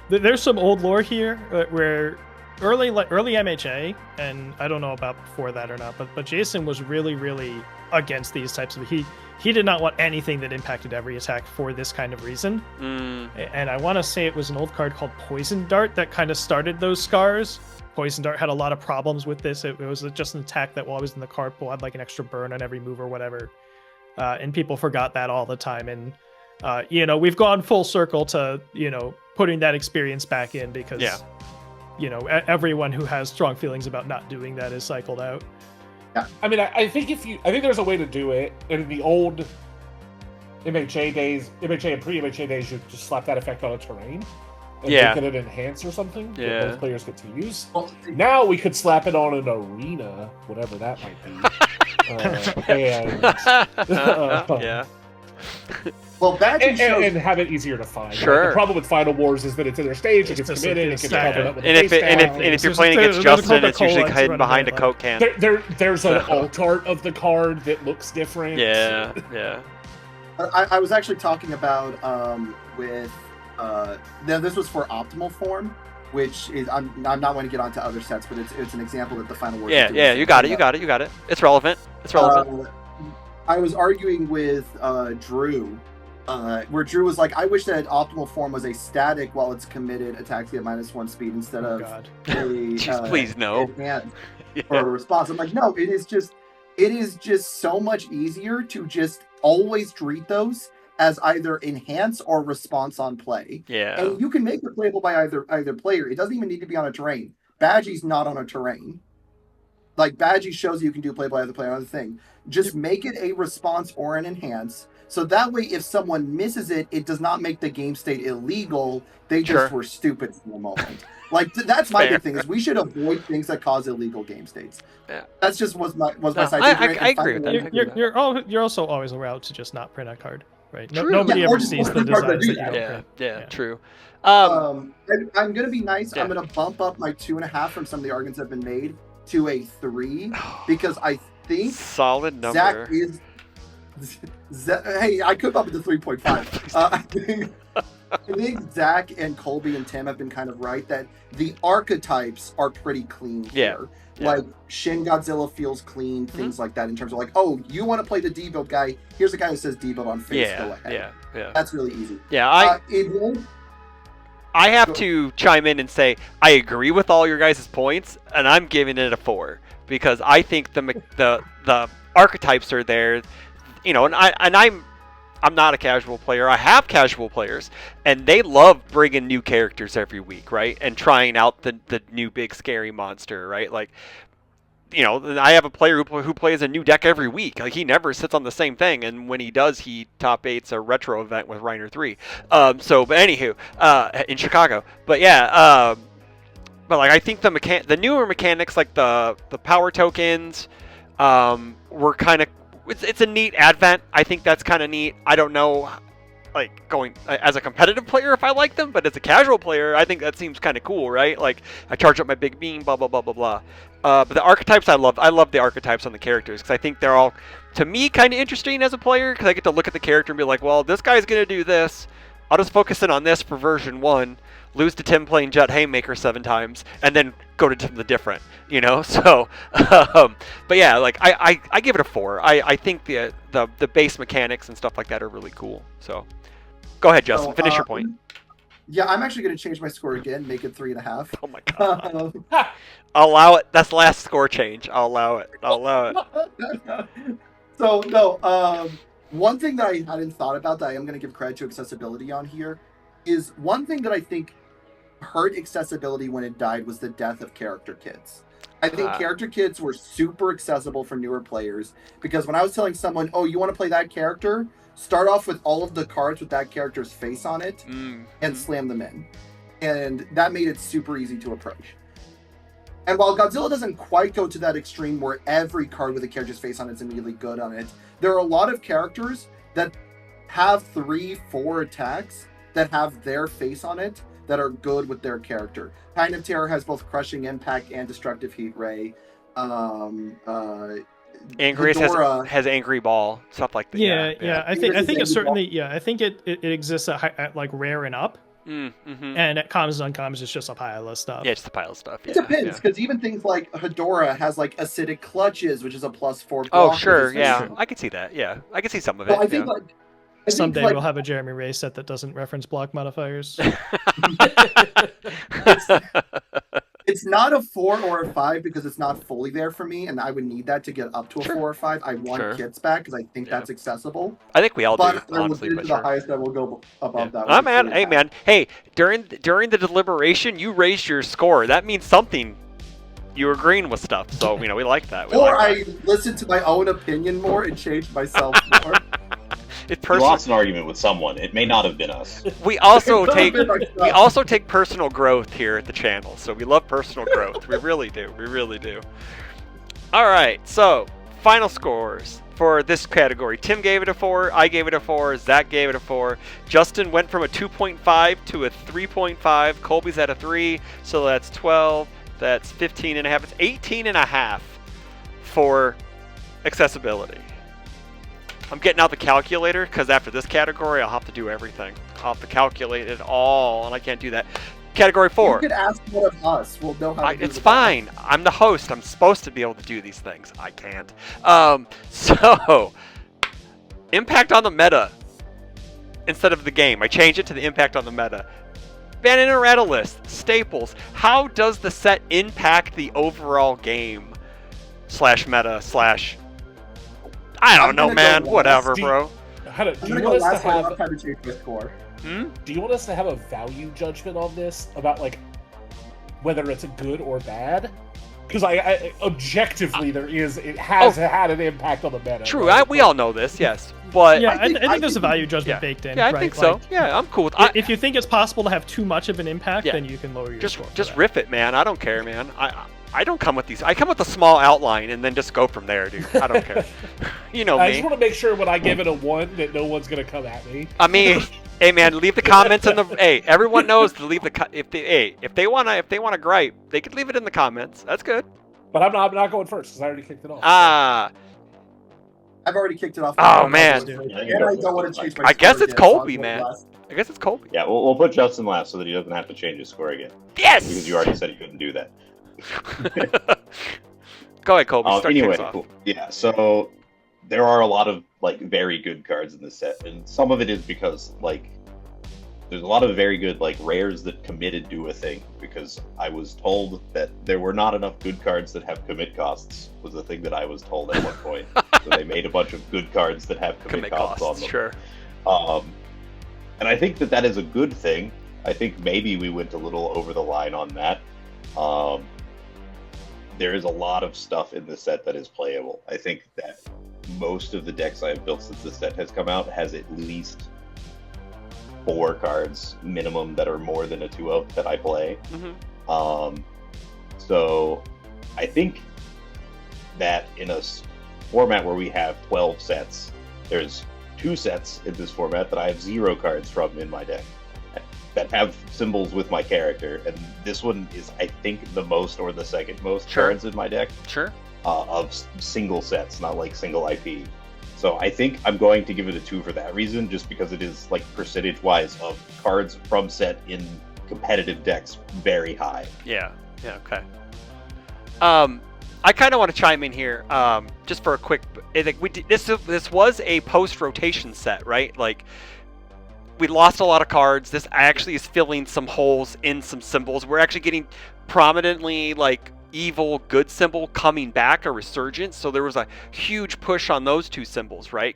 There's some old lore here where early MHA, and I don't know about before that or not, but Jason was really, really against these types of... He did not want anything that impacted every attack for this kind of reason. And I want to say it was an old card called Poison Dart that kind of started those scars. Poison Dart had a lot of problems with this. It was just an attack that while I was in the card pool had like an extra burn on every move or whatever. And people forgot that all the time. And, we've gone full circle to, putting that experience back in because, everyone who has strong feelings about not doing that is cycled out. Yeah. I mean, I think there's a way to do it. In the old MHA days, MHA and pre-MHA days, you just slap that effect on a terrain. And make it an enhance or something that both players get to use. Well, now we could slap it on an arena, whatever that might be. Well, and have it easier to find. Sure. Right? The problem with Final Wars is that it's in their stage, it gets committed, it gets covered up with and if you're playing against Justin, it's usually hidden behind a Coke can. There's an alt art of the card that looks different. Yeah. I was actually talking about with this was for optimal form, which is I'm not going to get onto other sets, but it's an example that the Final Wars. Yeah, you got it. It's relevant. I was arguing with Drew, where Drew was like, I wish that optimal form was a static while it's committed attacks at -1 speed instead of a please no or a response. I'm like, no, it is just so much easier to just always treat those as either enhance or response on play. Yeah. And you can make it playable by either player. It doesn't even need to be on a terrain. Badgie's not on a terrain. Like, Badgie shows you can do play by other player on the thing. Just make it a response or an enhance. So that way, if someone misses it, it does not make the game state illegal. They just were stupid for a moment. Like, that's my big thing, is we should avoid things that cause illegal game states. Yeah. That's just was my side. I agree with that. You're also always allowed to just not print a card. Right. Nobody ever sees the designs that you don't print. Yeah, true. I'm going to be nice. I'm going to bump up my 2.5 from some of the arguments that have been made to a 3 because I think solid number. Zach is. Hey, I could bump it to 3.5. I think Zach and Colby and Tim have been kind of right that the archetypes are pretty clean here. Like, Shin Godzilla feels clean, things like that, in terms of like, oh, you want to play the D-build guy, here's a guy that says D-build on face, go ahead. Yeah. That's really easy. Yeah, I have to chime in and say, I agree with all your guys' points, and I'm giving it a 4, because I think the archetypes are there, and I'm not a casual player. I have casual players, and they love bringing new characters every week, right? And trying out the new big scary monster, right? Like, I have a player who plays a new deck every week. Like, he never sits on the same thing, and when he does, he top 8s a retro event with Reign 3. But anywho, in Chicago. But yeah, but like, I think the newer mechanics, like the power tokens, were kind of. It's a neat advent. I think that's kind of neat. I don't know, like, going as a competitive player if I like them, but as a casual player, I think that seems kind of cool, right? Like, I charge up my big beam, blah blah blah blah blah. But the archetypes, I love the archetypes on the characters because I think they're all, to me, kind of interesting as a player because I get to look at the character and be like, well, this guy's gonna do this. I'll just focus in on this for version 1, lose to Tim playing Jet Haymaker 7 times, and then go to Tim the Different, So, but yeah, like, I give it a 4. I think the base mechanics and stuff like that are really cool. So, go ahead, Justin. Finish your point. Yeah, I'm actually going to change my score again, make it 3.5. Oh my god. I'll allow it. That's the last score change. I'll allow it. So, no, one thing that I hadn't thought about that I am going to give credit to accessibility on here is one thing that I think hurt accessibility when it died was the death of character kits. I think character kits were super accessible for newer players because when I was telling someone, "Oh, you want to play that character? Start off with all of the cards with that character's face on it and slam them in." And that made it super easy to approach. And while Godzilla doesn't quite go to that extreme where every card with a character's face on it is immediately good on it, there are a lot of characters that have 3-4 attacks that have their face on it that are good with their character. Titan of Terror has both Crushing Impact and Destructive Heat Ray. Angriest has Angry Ball, stuff like that. Yeah. I think it certainly. I think it exists at like rare and up. And at commons and uncommons, it's just a pile of stuff. Yeah, it's a pile of stuff. It depends, because even things like Hedora has like Acidic Clutches, which is a +4. Oh, sure, yeah. I could see that. Yeah, I could see some of it. Well, I think someday we'll have a Jeremy Ray set that doesn't reference block modifiers. It's not a 4 or a 5 because it's not fully there for me, and I would need that to get up to a 4 or 5. I want kits back because I think that's accessible. I think we all do, honestly. But the highest that will go above that. I'm at. Hey, man. Hey, during the deliberation, you raised your score. That means something. You were agreeing with stuff, so we like that. I listened to my own opinion more and changed myself more. You lost an argument with someone. It may not have been us. We also take personal growth here at the channel, so we love personal growth. We really do. We really do. All right, so final scores for this category. Tim gave it a 4. I gave it a 4. Zach gave it a 4. Justin went from a 2.5 to a 3.5. Colby's at a 3, so that's 12. That's 15.5. It's 18.5 for accessibility. I'm getting out the calculator because after this category, I'll have to do everything. I'll have to calculate it all, and I can't do that. Category 4. You could ask one of us. We'll know how to do it's fine. I'm the host. I'm supposed to be able to do these things. I can't. So, impact on the meta instead of the game. I changed it to the impact on the meta. Ban and errata list. Staples. How does the set impact the overall game / meta / I don't know, man. Whatever, bro. Do you want us to have a value judgment on this about like whether it's good or bad? Because I objectively it has had an impact on the meta. True, right? We all know this, yes. But yeah, I think there's a value judgment baked in. Yeah, I right? think so. Yeah, I'm cool with if you think it's possible to have too much of an impact, then you can lower your score. Just riff it, man. I don't care, man. I don't come with these. I come with a small outline and then just go from there, dude. I don't care. You know me. I just want to make sure when I give it a 1 that no one's gonna come at me. I mean, hey man, leave the comments in the. Hey, everyone knows to leave the. If they wanna gripe, they could leave it in the comments. That's good. But I'm not going first because I already kicked it off. I've already kicked it off. Oh man. And I don't want to change my I guess it's score Colby, man. I guess it's Colby. Yeah, we'll put Justin last so that he doesn't have to change his score again. Yes. Because you already said he couldn't do that. Go ahead, Colby. Anyway, cool. Yeah. So there are a lot of like very good cards in this set, and some of it is because like there's a lot of very good like rares that committed to a thing. Because I was told that there were not enough good cards that have commit costs. Was the thing that I was told at one point. So they made a bunch of good cards that have commit costs on them. Sure. And I think that is a good thing. I think maybe we went a little over the line on that. There is a lot of stuff in this set that is playable. I think that most of the decks I have built since the set has come out has at least 4 cards minimum that are more than a 2 of that I play. So I think that in a format where we have 12 sets, there's 2 sets in this format that I have 0 cards from in my deck that have symbols with my character, and this one is, I think, the most or the second most cards in my deck. Sure. Of single sets, not like single IP. So I think I'm going to give it a 2 for that reason, just because it is like percentage-wise of cards from set in competitive decks very high. Yeah. Yeah. Okay. I kind of want to chime in here, just for a quick. This was a post-rotation set, right? Like, we lost a lot of cards. This actually is filling some holes in some symbols. We're actually getting prominently like evil good symbol coming back, a resurgence. So there was a huge push on those 2 symbols, right?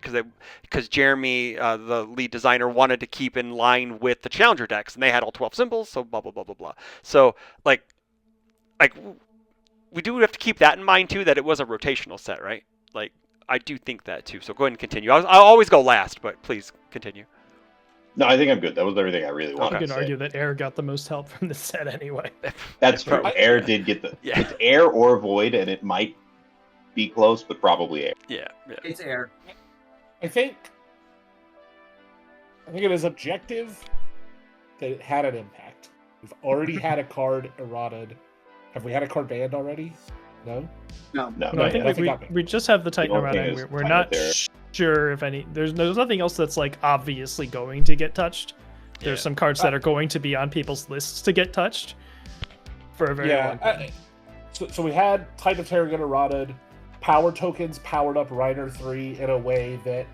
Because Jeremy, the lead designer, wanted to keep in line with the challenger decks, and they had all 12 symbols. So blah blah blah blah blah. So like we do have to keep that in mind too, that it was a rotational set, right? Like, I do think that too. So go ahead and continue. I'll always go last, but please continue. No, I think I'm good. That was everything I really wanted You to can say. argue that Air got the most help from the set anyway. That's true. Right. Air did get the. Yeah. It's Air or Void, and it might be close, but probably Air. Yeah. It's Air. I think it is objective that it had an impact. We've already had a card errated. Have we had a card banned already? No? No. No, No, I Right, think we just have the Titan The only thing errata. is We're kind not of there. sure if any. There's nothing else that's like obviously going to get touched. There's Yeah. some cards that are going to be on people's lists to get touched for a very long time. So we had Titan of Terror get errated. Power tokens powered up Reign 3 in a way that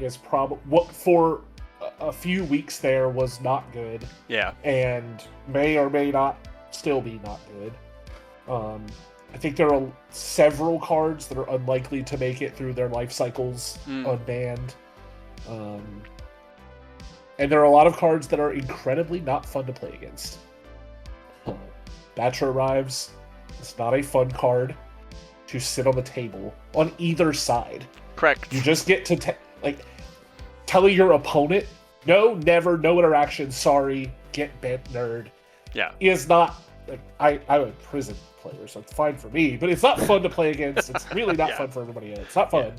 is probably what for a few weeks there was not good, Yeah. and may or may not still be not good. I think there are several cards that are unlikely to make it through their life cycles unbanned. And there are a lot of cards that are incredibly not fun to play against. Batra arrives. It's not a fun card to sit on the table on either side. Correct. You just get to telling your opponent, no, never, no interaction, sorry, get bent, nerd. Yeah. Is not like I'm a prison player, so it's fine for me, but it's not fun to play against. It's really not Yeah. fun for everybody else. It's not fun.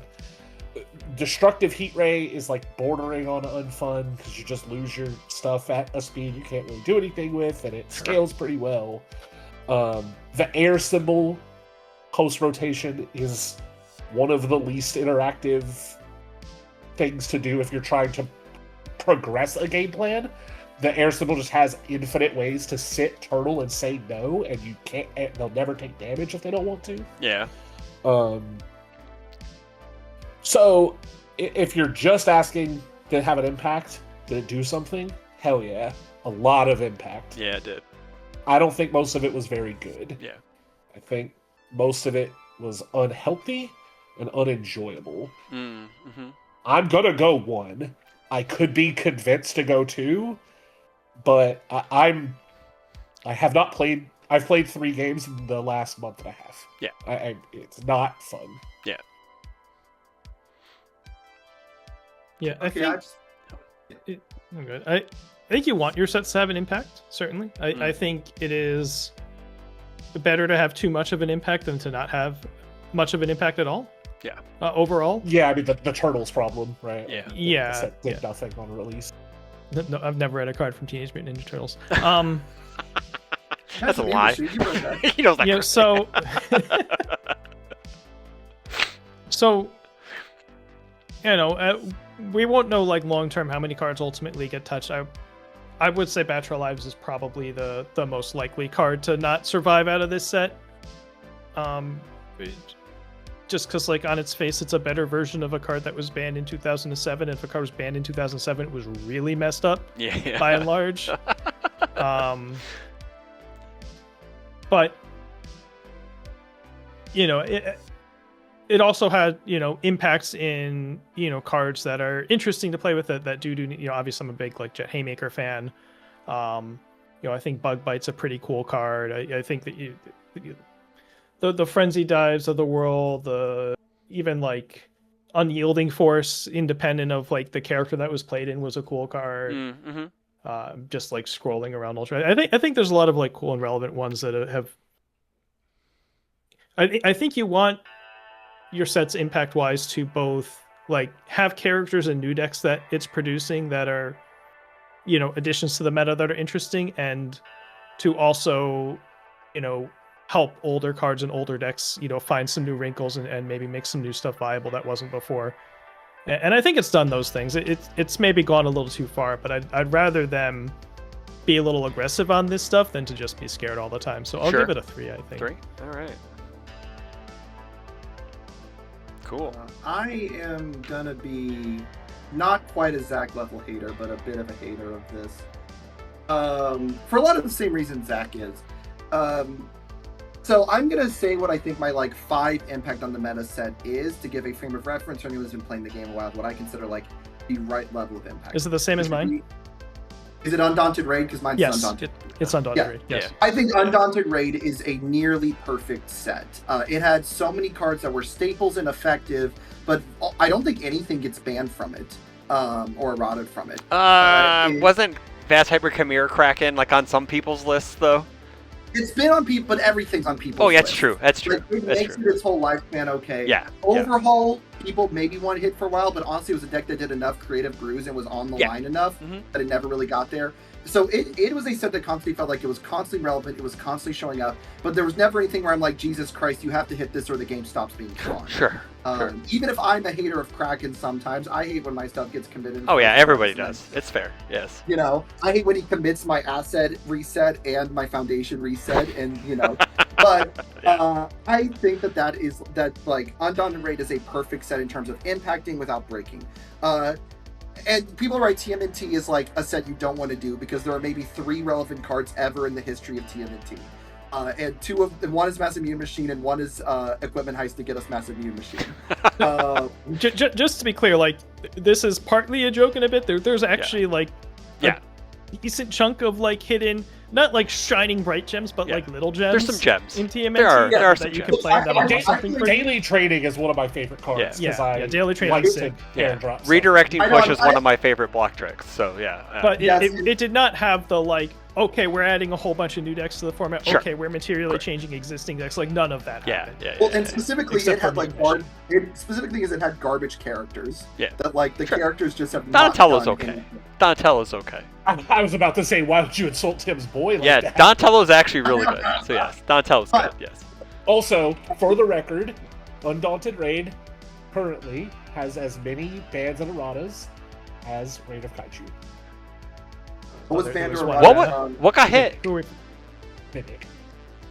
Destructive Heat Ray is like bordering on unfun because you just lose your stuff at a speed you can't really do anything with, and it scales pretty well. The air symbol post rotation is one of the least interactive things to do if you're trying to progress a game plan. The air symbol just has infinite ways to sit turtle and say no, and you can't. And they'll never take damage if they don't want to. Yeah. So, if you're just asking did it have an impact, did it do something? Hell yeah, a lot of impact. Yeah, it did. I don't think most of it was very good. Yeah. I think most of it was unhealthy and unenjoyable. Mm-hmm. I'm gonna go 1. I could be convinced to go 2, but I have not played. I've played 3 games in the last month and a half. Yeah. It's not fun. Yeah. Yeah, I Okay, think I'm good. I think you want your sets to have an impact. Certainly, I think it is better to have too much of an impact than to not have much of an impact at all. Yeah. Oh, Overall. Yeah, I mean the Turtles problem, right? Yeah. The Yeah. set did nothing on release. No, I've never read a card from Teenage Mutant Ninja Turtles. That's a the lie. industry, you wrote that. He knows that. Yeah. crap. So. So. You know, we won't know like long term how many cards ultimately get touched. I would say Batra Lives is probably the most likely card to not survive out of this set. Just because, like, on its face, it's a better version of a card that was banned in 2007. If a card was banned in 2007, it was really messed up Yeah. by and large. But you know, it also had, you know, impacts in, you know, cards that are interesting to play with that do, you know, obviously I'm a big like Jet Haymaker fan. You know, I think Bug Bite's a pretty cool card. I think that the Frenzy Dives of the world, even like Unyielding Force, independent of like the character that was played in, was a cool card. Mm-hmm. Just like scrolling around Ultra. I think there's a lot of like cool and relevant ones that have. I think you want your sets impact wise to both like have characters and new decks that it's producing that are, you know, additions to the meta that are interesting, and to also, you know, help older cards and older decks, you know, find some new wrinkles and maybe make some new stuff viable that wasn't before. And I think it's done those things. It's maybe gone a little too far, but I'd rather them be a little aggressive on this stuff than to just be scared all the time. So I'll Sure. give it a 3, I think. 3? All right. Cool. I am gonna be not quite a Zach level hater, but a bit of a hater of this. For a lot of the same reasons Zach is. So I'm gonna say what I think my like 5 impact on the meta set is to give a frame of reference for anyone who's been playing the game a while. What I consider like the right level of impact. Is it the same as mine? Is it Undaunted Raid? Because mine's Yes, Undaunted. it's Undaunted Yeah. Raid. Yes. Yeah. I think Undaunted Raid is a nearly perfect set. It had so many cards that were staples and effective, but I don't think anything gets banned from it or eroded from it. Wasn't Vast Hyper Chimera Kraken like on some people's lists though? It's been on people, but everything's on people. Oh, yeah, that's true. That's true. Like, it That's makes true. it its whole lifespan okay. Yeah. Overhaul, people maybe one hit for a while, but honestly, it was a deck that did enough creative brews and was on the line enough that it never really got there. So it was a set that constantly felt like it was constantly relevant, it was constantly showing up, but there was never anything where I'm like, Jesus Christ, you have to hit this or the game stops being fun. Sure. Even if I'm a hater of Kraken sometimes, I hate when my stuff gets committed. Oh yeah, everybody does. It's fair. Yes. You know, I hate when he commits my asset reset and my foundation reset, and you know, but I think that like Undaunted Raid is a perfect set in terms of impacting without breaking. And people write TMNT is like a set you don't want to do because there are maybe 3 relevant cards ever in the history of TMNT. And one is Massive Mutant Machine and one is Equipment Heist to get us Massive Mutant Machine. Just to be clear, like this is partly a joke in a bit. There's actually like a decent chunk of like hidden, not like shining bright gems, but like little gems. There's some gems in TMNT. There are some that you gems. can play that are something for you. Daily Trading is one of my favorite cards. Yeah, Daily Trading like is to sick. airdrop stuff. Redirecting push is one of my favorite block tricks. So yeah. But it did not have the like, okay, we're adding a whole bunch of new decks to the format. Sure. Okay, we're materially changing existing decks. Like none of that happened. Well, and specifically, Except it had for like Mutant it had garbage characters. Yeah. That like the characters just have. Donatello's not done okay. anything. Donatello's okay. I was about to say, why don't you insult Tim's boy like Yeah, that? Donatello's actually really good. So yes, Donatello's good. Yes. Also, for the record, Undaunted Raid currently has as many bans and erratas as Reign of Kaiju. What was There was Vander? What got hit? Mimic.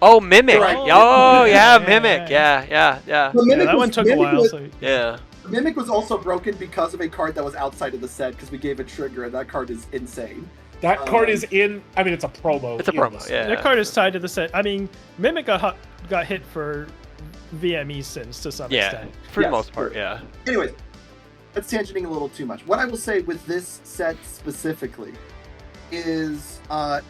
Oh, Mimic. Right. Oh yeah, Mimic. Yeah. That one took a while. Yeah. Mimic was also broken because of a card that was outside of the set because we gave a trigger, and that card is insane. That card is in. I mean, it's a promo. It's a in promo. the set. Yeah. That card is tied to the set. I mean, Mimic got hit for VME sins to some extent. For the Yes. most part. Yeah. Anyways, that's tangenting a little too much. What I will say with this set specifically is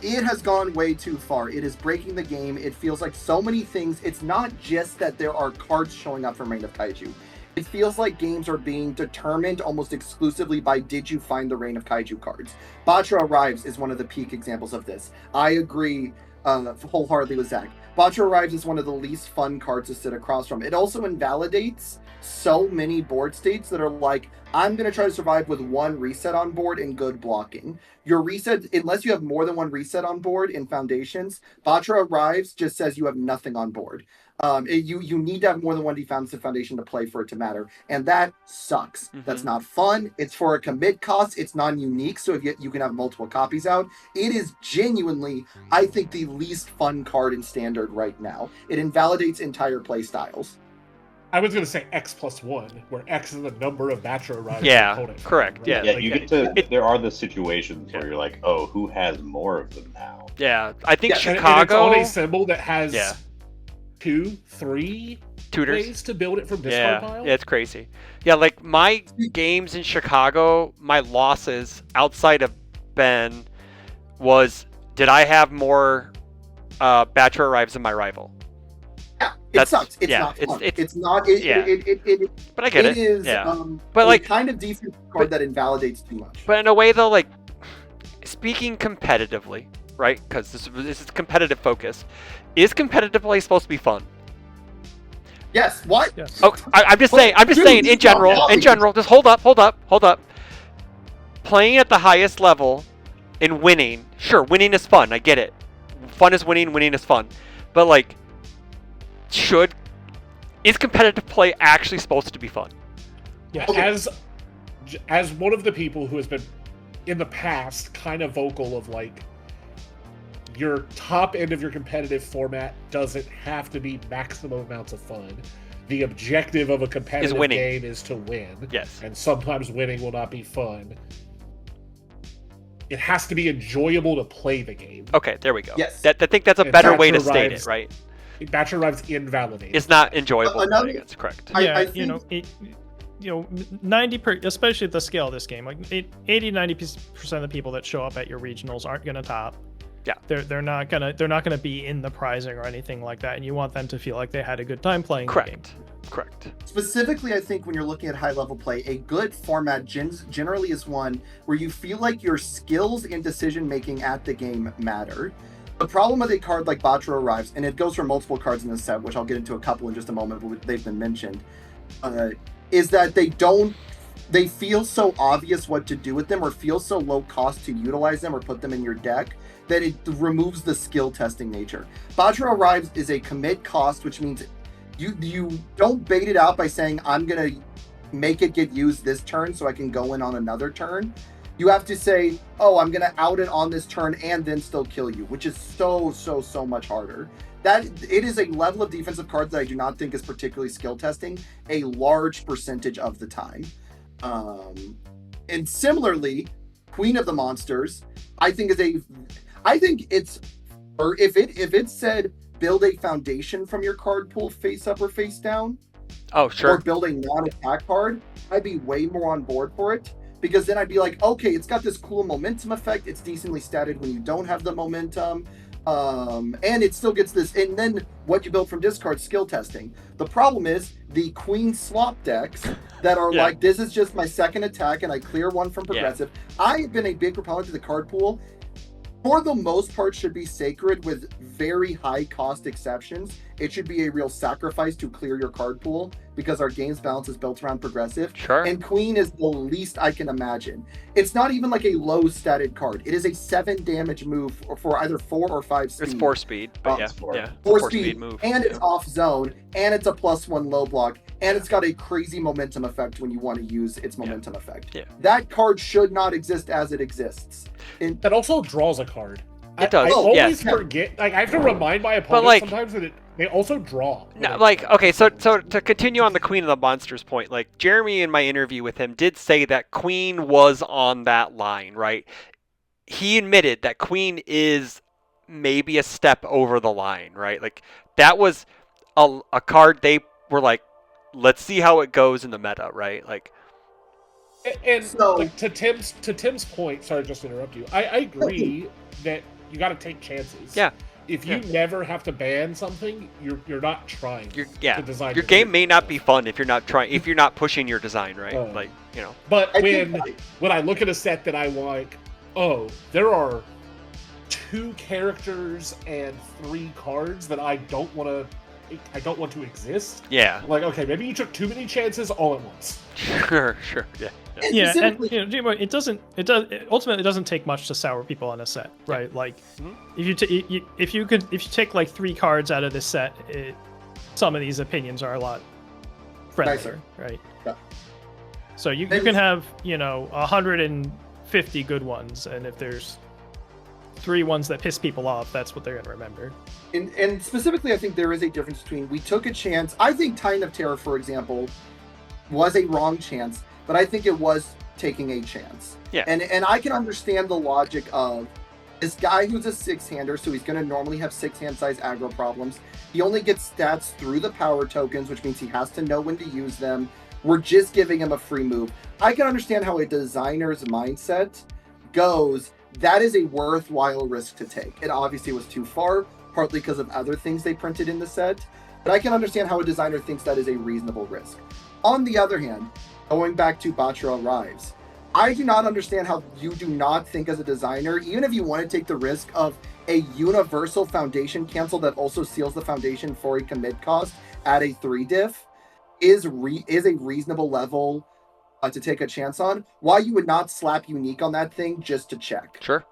it has gone way too far. It is breaking the game. It feels like so many things. It's not just that there are cards showing up from Reign of Kaiju. It feels like games are being determined almost exclusively by did you find the Reign of Kaiju cards. Batra Arrives is one of the peak examples of this. I agree wholeheartedly with Zach. Batra Arrives is one of the least fun cards to sit across from. It also invalidates so many board states that are like, I'm going to try to survive with 1 reset on board and good blocking. Your reset, unless you have more than 1 reset on board in Foundations, Batra Arrives just says you have nothing on board. You need to have more than 1 defensive foundation to play for it to matter, and that sucks. That's not fun. It's for a commit cost. It's non-unique, so if you can have multiple copies out. It is genuinely, I think, the least fun card in Standard right now. It invalidates entire play styles. I was going to say X+1, where X is the number of Batra Arrives. Yeah, opponent correct. right? Yeah, Yeah, like you get to. There are the situations where you're like, oh, who has more of them now? Yeah. I think Yeah, Chicago. And it's on a symbol that has Yeah. 2, 3 tutors. ways to build it from discard pile. Yeah, it's crazy. Yeah, like my games in Chicago, my losses outside of Ben was, did I have more Bachelor Arrives than my rival? Yeah, it That's- sucks. It's yeah, not fun. it's- It's not. But I get it. It is. Yeah. But, like- a kind of defensive card that invalidates too much. But in a way, though, like speaking competitively, right? Because this is competitive focus. Is competitive play supposed to be fun? Yes. What? Yes. Oh, I'm just saying. I'm just Dude, saying. In stop general, yelling. just hold up. Playing at the highest level and winning. Sure, winning is fun. I get it. Fun is winning. Winning is fun. But like, is competitive play actually supposed to be fun? Yeah, Okay. as one of the people who has been in the past kind of vocal of like, your top end of your competitive format doesn't have to be maximum amounts of fun. The objective of a competitive winning. game is to win. Yes. And sometimes winning will not be fun. It has to be enjoyable to play the game. Okay, there we go. Yes. I think that's a And better way to Thatcher state it, arrives- right? Bachelor Arrives invalidated. It's not enjoyable to Another- play against. Correct. I Yeah, think- you know, especially at the scale of this game, like 80-90% of the people that show up at your regionals aren't gonna top. Yeah, they're not gonna be in the prizing or anything like that, and you want them to feel like they had a good time playing the game. Correct. Specifically, I think when you're looking at high-level play, a good format generally is one where you feel like your skills and decision-making at the game matter. The problem with a card like Batra Arrives, and it goes for multiple cards in this set, which I'll get into a couple in just a moment, but they've been mentioned, is that they feel so obvious what to do with them, or feel so low cost to utilize them or put them in your deck, that it removes the skill testing nature. Batra Arrives is a commit cost, which means you don't bait it out by saying, I'm going to make it get used this turn so I can go in on another turn. You have to say, oh, I'm going to out it on this turn and then still kill you, which is so much harder. That it is a level of defensive cards that I do not think is particularly skill testing a large percentage of the time. And similarly, Queen of the Monsters, I think if it said build a foundation from your card pool face up or face down, or build a non-attack card, I'd be way more on board for it. Because then I'd be like, okay, it's got this cool momentum effect. It's decently statted when you don't have the momentum. And it still gets this. And then what you build from discard, skill testing. The problem is the Queen slop decks that are like, this is just my second attack and I clear one from progressive. Yeah. I have been a big proponent of the card pool. For the most part, should be sacred with very high cost exceptions. It should be a real sacrifice to clear your card pool because our game's balance is built around progressive. Sure. And Queen is the least I can imagine. It's not even like a low statted card. It is a 7 damage move for either 4 or 5 speed. It's 4 speed, but it's 4 speed move. And it's off zone, and it's a +1 low block, and it's got a crazy momentum effect when you want to use its momentum effect. Yeah. That card should not exist as it exists. That also draws a card. It does. I always forget. Like, I have to remind my opponents sometimes that they also draw. No, okay, so to continue on the Queen of the Monsters point, like Jeremy in my interview with him did say that Queen was on that line, right? He admitted that Queen is maybe a step over the line, right? Like that was a card they were like, let's see how it goes in the meta, right? Like. And so, like, to Tim's point, sorry, just to interrupt you. I agree that you got to take chances. Yeah. If you never have to ban something, you're not trying. To design your game may not be fun if you're not trying. If you're not pushing your design, right? But when I look at a set that I like, there are 2 characters and 3 cards that I don't want to exist. Yeah. Like, okay, maybe you took too many chances all at once. Sure. Yeah. Yeah, and it ultimately doesn't take much to sour people on a set, right? Like, if you take like 3 cards out of this set, some of these opinions are a lot friendlier, right? Yeah. So you can have 150 good ones, and if there's 3 ones that piss people off, that's what they're gonna remember. And specifically, I think there is a difference between we took a chance. I think Titan of Terror, for example, was a wrong chance. But I think it was taking a chance. Yeah. And I can understand the logic of this guy who's a 6-hander, so he's going to normally have 6-hand size aggro problems. He only gets stats through the power tokens, which means he has to know when to use them. We're just giving him a free move. I can understand how a designer's mindset goes, that is a worthwhile risk to take. It obviously was too far, partly because of other things they printed in the set. But I can understand how a designer thinks that is a reasonable risk. On the other hand, going back to Batra Arrives, I do not understand how you do not think as a designer, even if you want to take the risk of a universal foundation cancel that also seals the foundation for a commit cost at a 3 diff, is a reasonable level to take a chance on, why you would not slap unique on that thing just to check. Sure.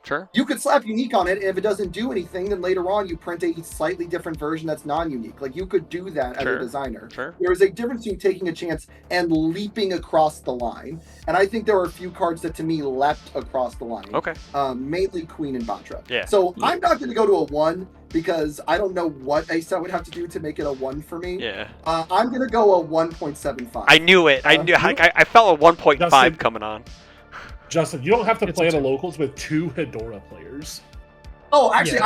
Sure. You could slap unique on it, and if it doesn't do anything, then later on you print a slightly different version that's non-unique. Like, you could do that as a designer. Sure. There is a difference between taking a chance and leaping across the line. And I think there are a few cards that, to me, leapt across the line. Okay. Mainly Queen and Batra. Yeah. So I'm not going to go to a 1 because I don't know what a set would have to do to make it a 1 for me. Yeah. I'm going to go a 1.75. I knew it. I felt a 1.5 coming on. Justin, you don't have to play in a locals with 2 Hedora players. Oh, actually,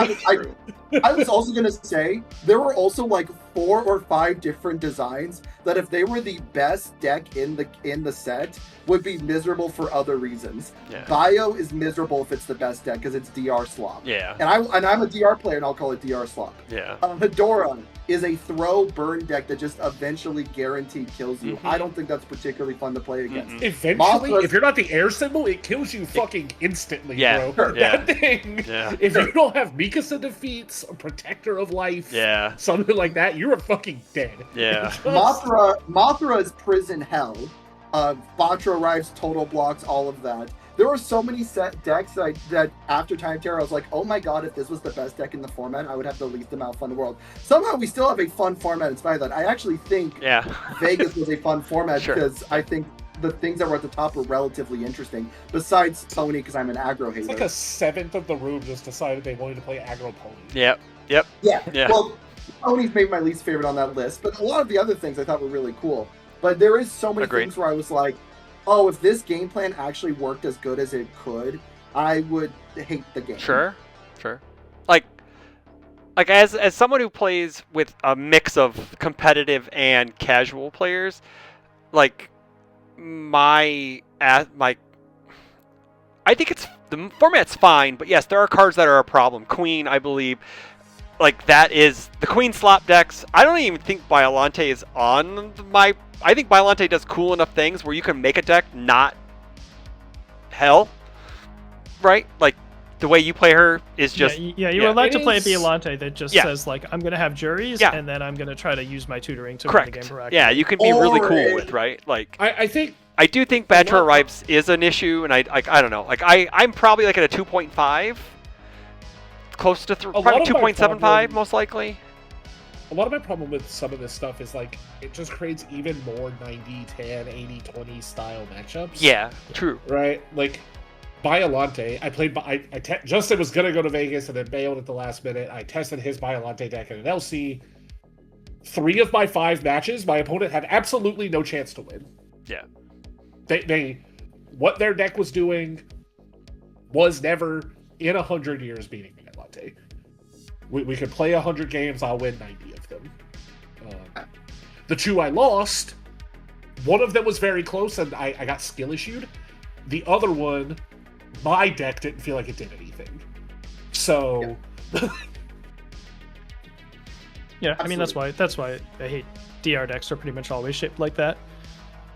Yeah. I was also gonna say there were also like 4 or 5 different designs that, if they were the best deck in the set, would be miserable for other reasons. Yeah. Bio is miserable if it's the best deck because it's DR slop. Yeah. And I'm a DR player, and I'll call it DR slop. Yeah. Hedora is a throw burn deck that just eventually guaranteed kills you. Mhm. I don't think that's particularly fun to play against. Mhm. Eventually, Mothra's- if you're not the air symbol, it kills you fucking instantly, Yeah. bro. Yeah. That thing. Yeah. If you don't have Mikasa defeats, a protector of life, Yeah. something like that, you're a fucking dead. Yeah. Just- Mothra's prison hell. Batra arrives, total blocks, all of that. There were so many set decks that after Time Terror, I was like, oh my god, if this was the best deck in the format, I would have the least amount of fun in the world. Somehow we still have a fun format in spite of that. I actually think Yeah. Vegas was a fun format Sure. because I think the things that were at the top were relatively interesting. Besides Sony, because I'm an aggro hater. It's like a seventh of the room just decided they wanted to play aggro pony. Yep. Yeah. Yeah. Well, Sony's maybe my least favorite on that list, but a lot of the other things I thought were really cool. But there is so many Agreed. things where I was like, oh, if this game plan actually worked as good as it could, I would hate the game. Sure. Like as someone who plays with a mix of competitive and casual players, like I think the format's fine, but yes, there are cards that are a problem. Queen, I believe, like that is the Queen slop decks. I don't even think Biolante is on my. I think Biolante does cool enough things where you can make a deck not hell, right? Like the way you play her is just you're allowed to play a It is- Biolante that just says like I'm gonna have juries Yeah. and then I'm gonna try to use my tutoring to win correct. the game proactively. Yeah, you can be really cool Or- with, right? Like I think I do think Batra Arrives is an issue, and I don't know. Like I'm probably like at a 2.5, close to lot probably of my 2.75 problem- most likely. a lot of my problem with some of this stuff is like it just creates even more 90-10, 80-20 style matchups. Yeah, true. Right? Like Biolante, Justin was gonna go to Vegas and then bailed at the last minute. I tested his Biolante deck at an LC. 3 of my 5 matches, my opponent had absolutely no chance to win. Yeah. They what their deck was doing was never in 100 years beating Biolante. We could play 100 games, I'll win 90 of them. The 2 I lost, one of them was very close and I got skill issued. The other one, my deck didn't feel like it did anything. So, Yeah, I mean that's why I hate DR decks are pretty much always shaped like that.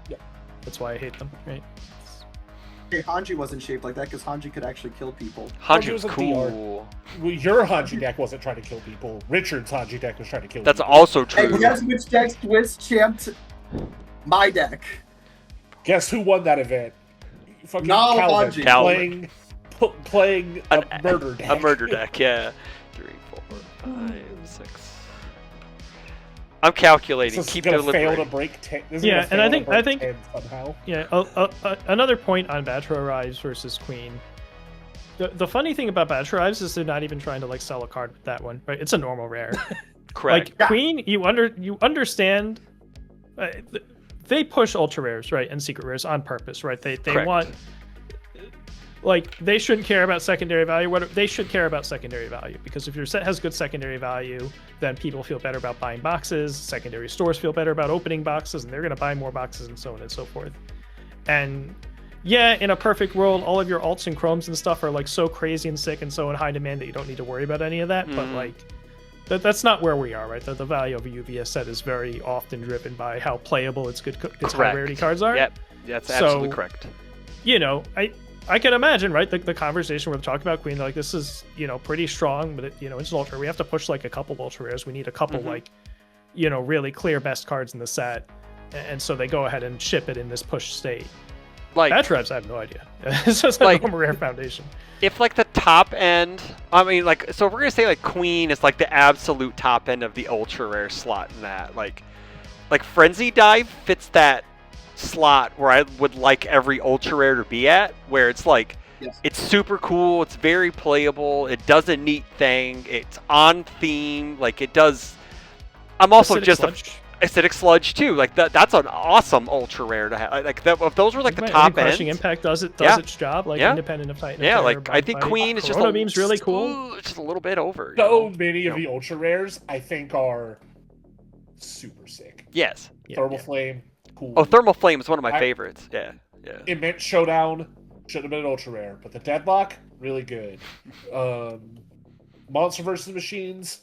Yeah. That's why I hate them, right? Okay, Hanji wasn't shaped like that because Hanji could actually kill people. Hanji was was a cool. your Hanji deck wasn't trying to kill people. Richard's Hanji deck was trying to kill That's people. also Hey, true. guess which deck Swiss champed my deck? Guess who won that event? Fucking No, Calvin, Hanji. Calvin. playing a murder deck. A murder deck, yeah. 3, 4, 5, 6. I'm calculating. This is Keep gonna fail to deliberating. break 10. This is Yeah, gonna and I fail to think- break I think- 10 somehow. Yeah, another point on Batra Arrives versus Queen. The funny thing about Batra Arrives is they're not even trying to like sell a card with that one, right? It's a normal rare. Correct. Like Queen, you understand. They push ultra rares, right, and secret rares on purpose, right? They Correct. want. Like they shouldn't care about secondary value. What they should care about secondary value, because if your set has good secondary value, then people feel better about buying boxes. Secondary stores feel better about opening boxes, and they're going to buy more boxes, and so on and so forth. And yeah, in a perfect world, all of your alts and chromes and stuff are like so crazy and sick and so in high demand that you don't need to worry about any of that. But like, that's not where we are, right? The value of a UVS set is very often driven by how playable its high Correct. rarity cards are. Yep. That's So- absolutely correct. You know, I can imagine, right? The conversation where we talk about Queen, like this is, you know, pretty strong, but it's an ultra. We have to push like a couple ultra rares. We need a couple like, really clear best cards in the set, and so they go ahead and ship it in this push state. Like Batch Reps, I have no idea. It's just a Like- normal rare foundation. if like the top end, I mean, like, so if we're gonna say like Queen is like the absolute top end of the ultra rare slot in that, like Frenzy Dive fits that slot where I would like every ultra rare to be at, where it's like Yes. it's super cool, it's very playable, it does a neat thing, it's on theme, like it does. I'm also Acidic just Sludge. Acidic Sludge too. Like that's an awesome ultra rare to have. Like that, if those were like the top ends. Crushing Impact does Yeah. its job, like Yeah. independent of Titan. Yeah, Affair, like I think Bug Queen Fight. is just Corona Beam's really cool. Just a little bit over. So many of the ultra rares I think are super sick. Yes. Yeah, Thermal yeah. Flame, cool. Oh, Thermal Flame is one of my favorites. Yeah. Yeah. Immense Showdown should have been an ultra rare, but the Deadlock really good. Monster versus Machines.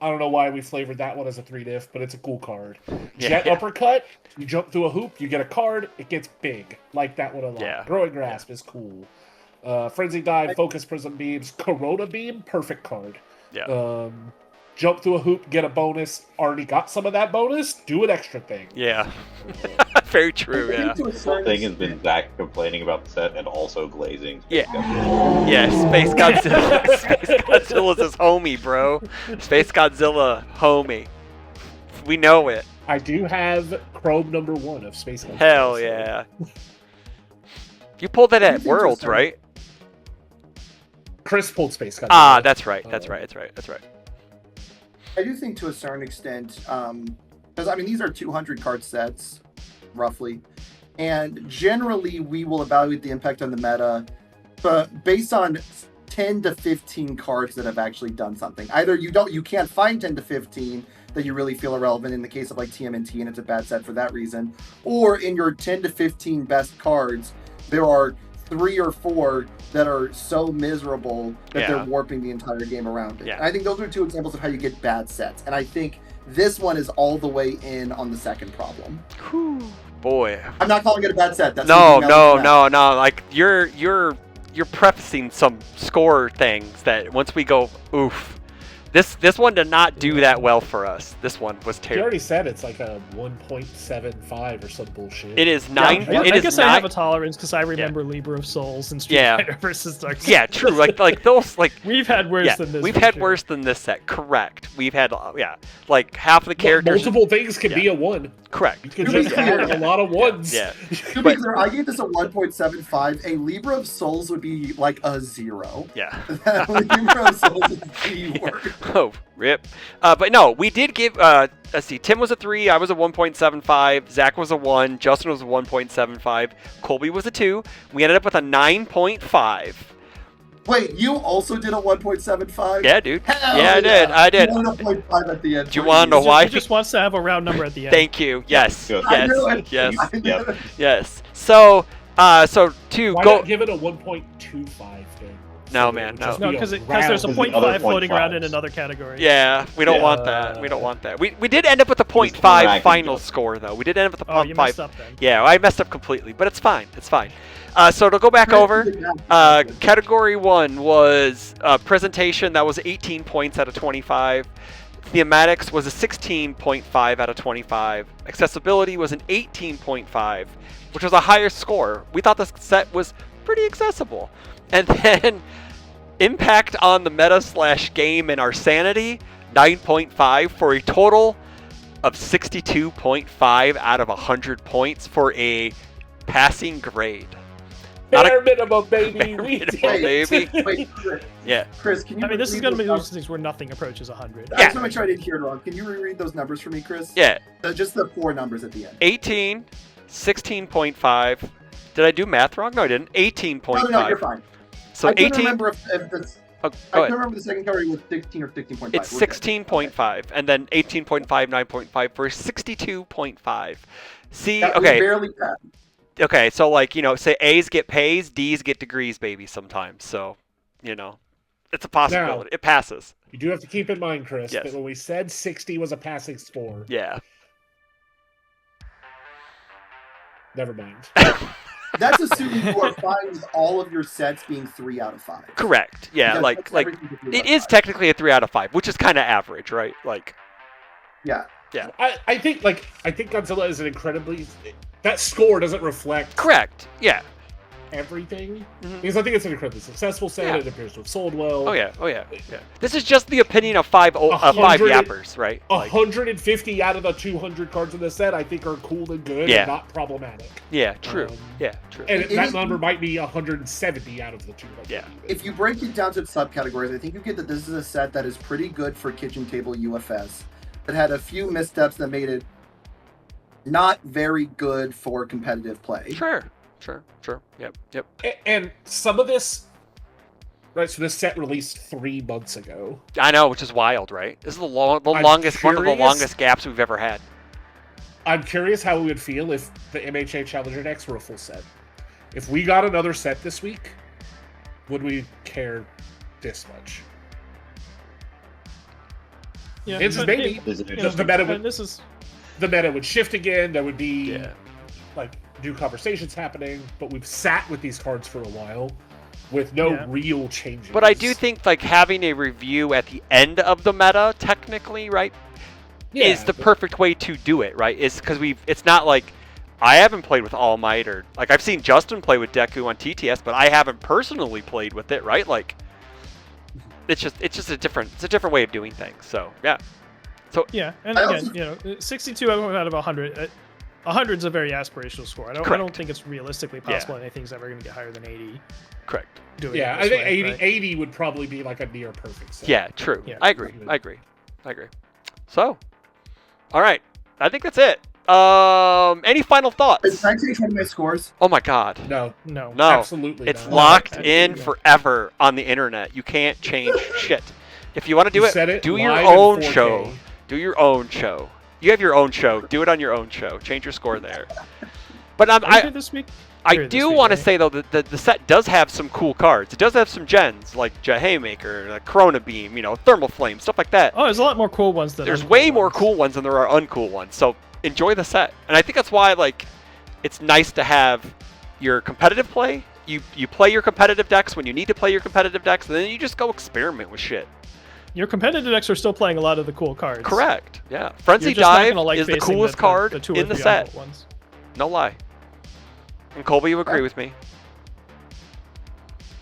I don't know why we flavored that one as a 3-diff, but it's a cool card. Jet Uppercut, you jump through a hoop, you get a card, it gets big. Like that one a lot. Yeah. Growing Grasp is cool. Frenzy Dive, Focus Prism Beams, Corona Beam, perfect card. Yeah. Jump through a hoop, get a bonus. Already got some of that bonus, do an extra thing. Yeah. Very true, yeah. The whole thing has been Zach complaining about the set and also glazing. Yeah. Yeah, Space Godzilla. Space Godzilla's his homie, bro. Space Godzilla, homie. We know it. I do have Chrome #1 of Space Godzilla. Hell yeah. You pulled that at Worlds, right? Chris pulled Space Godzilla. Ah, that's right. That's right. That's right. I do think to a certain extent, because I mean these are 200 card sets, roughly, and generally we will evaluate the impact on the meta, but based on 10 to 15 cards that have actually done something. Either you can't find 10 to 15 that you really feel are relevant in the case of like TMNT, and it's a bad set for that reason, or in your 10 to 15 best cards, there are 3 or 4 that are so miserable that they're warping the entire game around it. Yeah. And I think those are 2 examples of how you get bad sets. And I think this one is all the way in on the second problem. Whew. Boy. I'm not calling it a bad set. That's No. Like you're prefacing some score things that once we go, oof. This one did not do that well for us. This one was You terrible. already said it's like a 1.75 or some bullshit. It is 9. I It is guess 9. I have a tolerance because I remember Libra of Souls and Street Fighter versus Dark Souls. Yeah, true. Like those like We've had worse than this. We've for had sure. worse than this set. Correct. We've had like half of the characters. Multiple things can be a 1. Correct. You can just have a lot of 1s. Yeah. To be clear, I gave this a 1.75. A Libra of Souls would be like a 0. Yeah. Libra of Souls is the worst. Oh, rip. But no, we did give. Let's see. Tim was a 3. I was a 1.75. Zach was a 1. Justin was a 1.75. Colby was a 2. We ended up with a 9.5. Wait, you also did a 1.75? Yeah, dude. Hell Yeah, I did. You wanted a 0.5 at the end. Do you want to know why? He just wants to have a round number at the end. Thank you. Yes. Good. I knew it. Yes. I knew it. Yes. So to Why go. not give it a 1.25 then? No, So man, it would no. just No, be a because there's a round. Because the other 0.5 floating around in 0.5s. another category. Yeah, we don't want that. We don't want that. We did end up with a Just 0.5 bragging final just. score though. We did end up with a Oh, you messed 0.5. up then. Yeah, I messed up completely, but it's fine. It's fine. So to go back over, category 1 was presentation. That was 18 points out of 25. Thematics was a 16.5 out of 25. Accessibility was an 18.5, which was a higher score. We thought this set was pretty accessible. And then impact on the meta / game and our sanity, 9.5 for a total of 62.5 out of 100 points for a passing grade. Not Bare a minimum, baby. bare We minimum, did it. baby. Wait, Chris, Yeah. Chris, can you I mean, this is reread going to be those those things where nothing approaches 100. I just want to make sure I didn't hear it wrong. Can you reread those numbers for me, Chris? Yeah. Just the 4 numbers at the end. 18, 16.5. Did I do math wrong? No, I didn't. 18.5. No, you're fine. So I couldn't 18. remember if this. Oh, I go couldn't ahead. remember the second category was 16 or 16.5. It's We're good. 16.5, and then 18.5, 9.5 for 62.5. See, That was okay. barely passed. Okay, so like, say A's get pays, D's get degrees, baby, sometimes. So, it's a possibility. It passes. You do have to keep in mind, Chris, Yes. that when we said 60 was a passing score, Yeah. never mind. That's assuming you are fine with all of your sets being 3 out of 5. Correct. Yeah, Because like that's everything to 3 it out of is 5. technically a 3 out of 5, which is kind of average, right? Like, Yeah. I think Godzilla is an incredibly... That score doesn't reflect correct. Yeah. everything. Mhm. Because I think it's an incredibly successful set. Yeah. It appears to have sold well. Oh yeah. This is just the opinion of five 100 yappers, right? Like, 150 out of the 200 cards in the set I think are cool and good Yeah. and not problematic. yeah, true. Um, Yeah, true. And It that is- number might be 170 out of the 200. Yeah. If you break it down to its subcategories, I think you get that this is a set that is pretty good for kitchen table UFS. That had a few missteps that made it not very good for competitive play. Sure. Yep. And some of this, right? So this set released 3 months ago. I know, which is wild, right? This is the I'm longest one of the curious- longest gaps we've ever had. I'm curious how we would feel if the MHA Challenger decks were a full set. If we got another set this week, would we care this much? Yeah, It's but maybe. Is it you know, just the meta but would, this is the meta would shift again. There would be Yeah. like new conversations happening, but we've sat with these cards for a while with no Yeah. real changes. But I do think like having a review at the end of the meta, technically, right, is the perfect way to do it, right? Is because it's not like I haven't played with All Might or like I've seen Justin play with Deku on TTS, but I haven't personally played with it, right? Like it's just a different way of doing things. So yeah. yeah, and I again, also- you know, 62 out of 100. 100's a very aspirational score. I don't Correct. think it's realistically possible anything's ever going to get higher than 80. Correct. Doing Yeah, it I this think way, 80, right? 80 would probably be like a near perfect set. Yeah, true. Yeah. I agree. So, all right. I think that's it. Any final Is thoughts? 1920 my scores? Oh my God. No, No. No. absolutely It's not. locked No, in absolutely. forever on the internet. You can't change shit. If you want to do You it, said it do your live in own 4K. show. Do your own show. You have your own show. Do it on your own show. Change your score there. But Are you here this week? I Here this do week, want to right? say though that the set does have some cool cards. It does have some gens like Haymaker, like Corona Beam, Thermal Flame, stuff like that. Oh, there's a lot more cool ones than There's uncool way more ones. cool ones than there are uncool ones. So enjoy the set. And I think that's why like it's nice to have your competitive play. You play your competitive decks when you need to play your competitive decks, and then you just go experiment with shit. Your competitive decks are still playing a lot of the cool cards. Correct. Yeah. You're Frenzy just not Dive gonna like is the facing coolest card the 2 or in the 3 set. uncool ones. No lie. And Colby, you agree with me?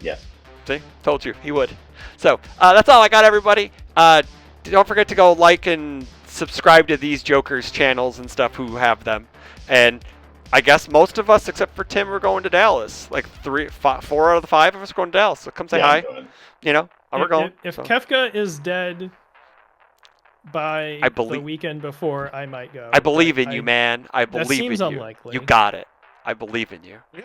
Yes. See? Told you. He would. So, that's all I got, everybody. Don't forget to go like and subscribe to these Jokers channels and stuff who have them. And I guess most of us, except for Tim, are going to Dallas. Like 4 out of the 5 of us are going to Dallas. So come say Yeah, hi. I'm going. We're going. If so. Kefka is dead by I the believe- weekend before, I might go. I believe in but you, man. I that believe seems in you. unlikely. You got it. I believe in you. Yeah.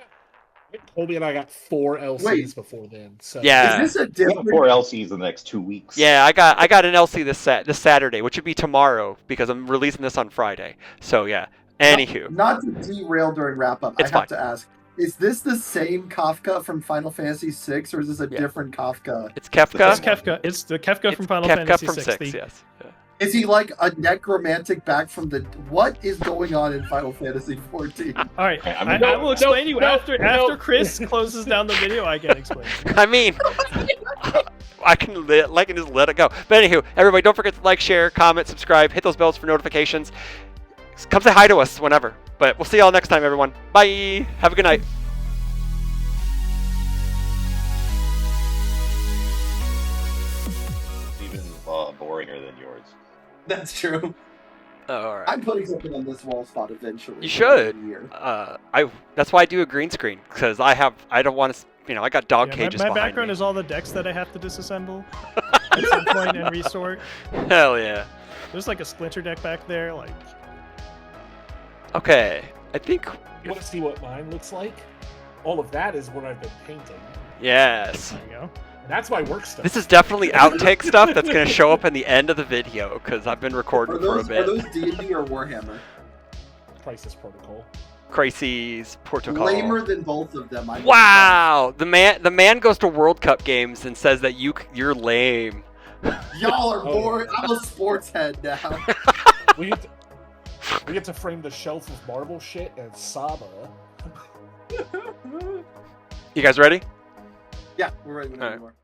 Colby and I got 4 LCs Wait. before then. So Yeah. Is this a We have different? 4 LCs in the next 2 weeks. Yeah, I got an LC this Saturday, which would be tomorrow because I'm releasing this on Friday. So yeah. Anywho, Not to derail during wrap up, It's I have fine. to ask: is this the same Kafka from Final Fantasy VI, or is this a Yeah. different Kafka? it's Kefka. It's Kefka. It's the Kefka It's from Final Kefka Fantasy from VI. 6, the- yes. Yeah. Is he like a necromantic back from the? What is going on in Final Fantasy XIV? All right, Okay, I will explain to you after no. Chris closes down the video. I can explain. I mean, I can just let it go. But anywho, everybody, don't forget to like, share, comment, subscribe, hit those bells for notifications. Come say hi to us whenever. But we'll see y'all next time, everyone. Bye. Have a good night. It's even boringer than yours. That's true. All right. I'm putting something on this wall spot eventually. You should. Year. That's why I do a green screen because I don't want to. I got dog Yeah, cages my behind background me. is all the decks that I have to disassemble at some point and resort. Hell yeah. There's like a splinter deck back there. Like, Okay. I think you want to see what mine looks like? All of that is what I've been painting. yes. there you go. And that's my work stuff. This is definitely outtake stuff that's going to show up in the end of the video because I've been Are recording for a those bit. D&D or Warhammer? Crisis Protocol. Crises, Protocol. Lamer than both of them. Wow, the man goes to World Cup games and says that you're lame. Y'all are Oh. boring. I'm a sports head now. We get to frame the shelf of marble shit and Saba. You guys ready? Yeah, we're ready. All right. Anymore.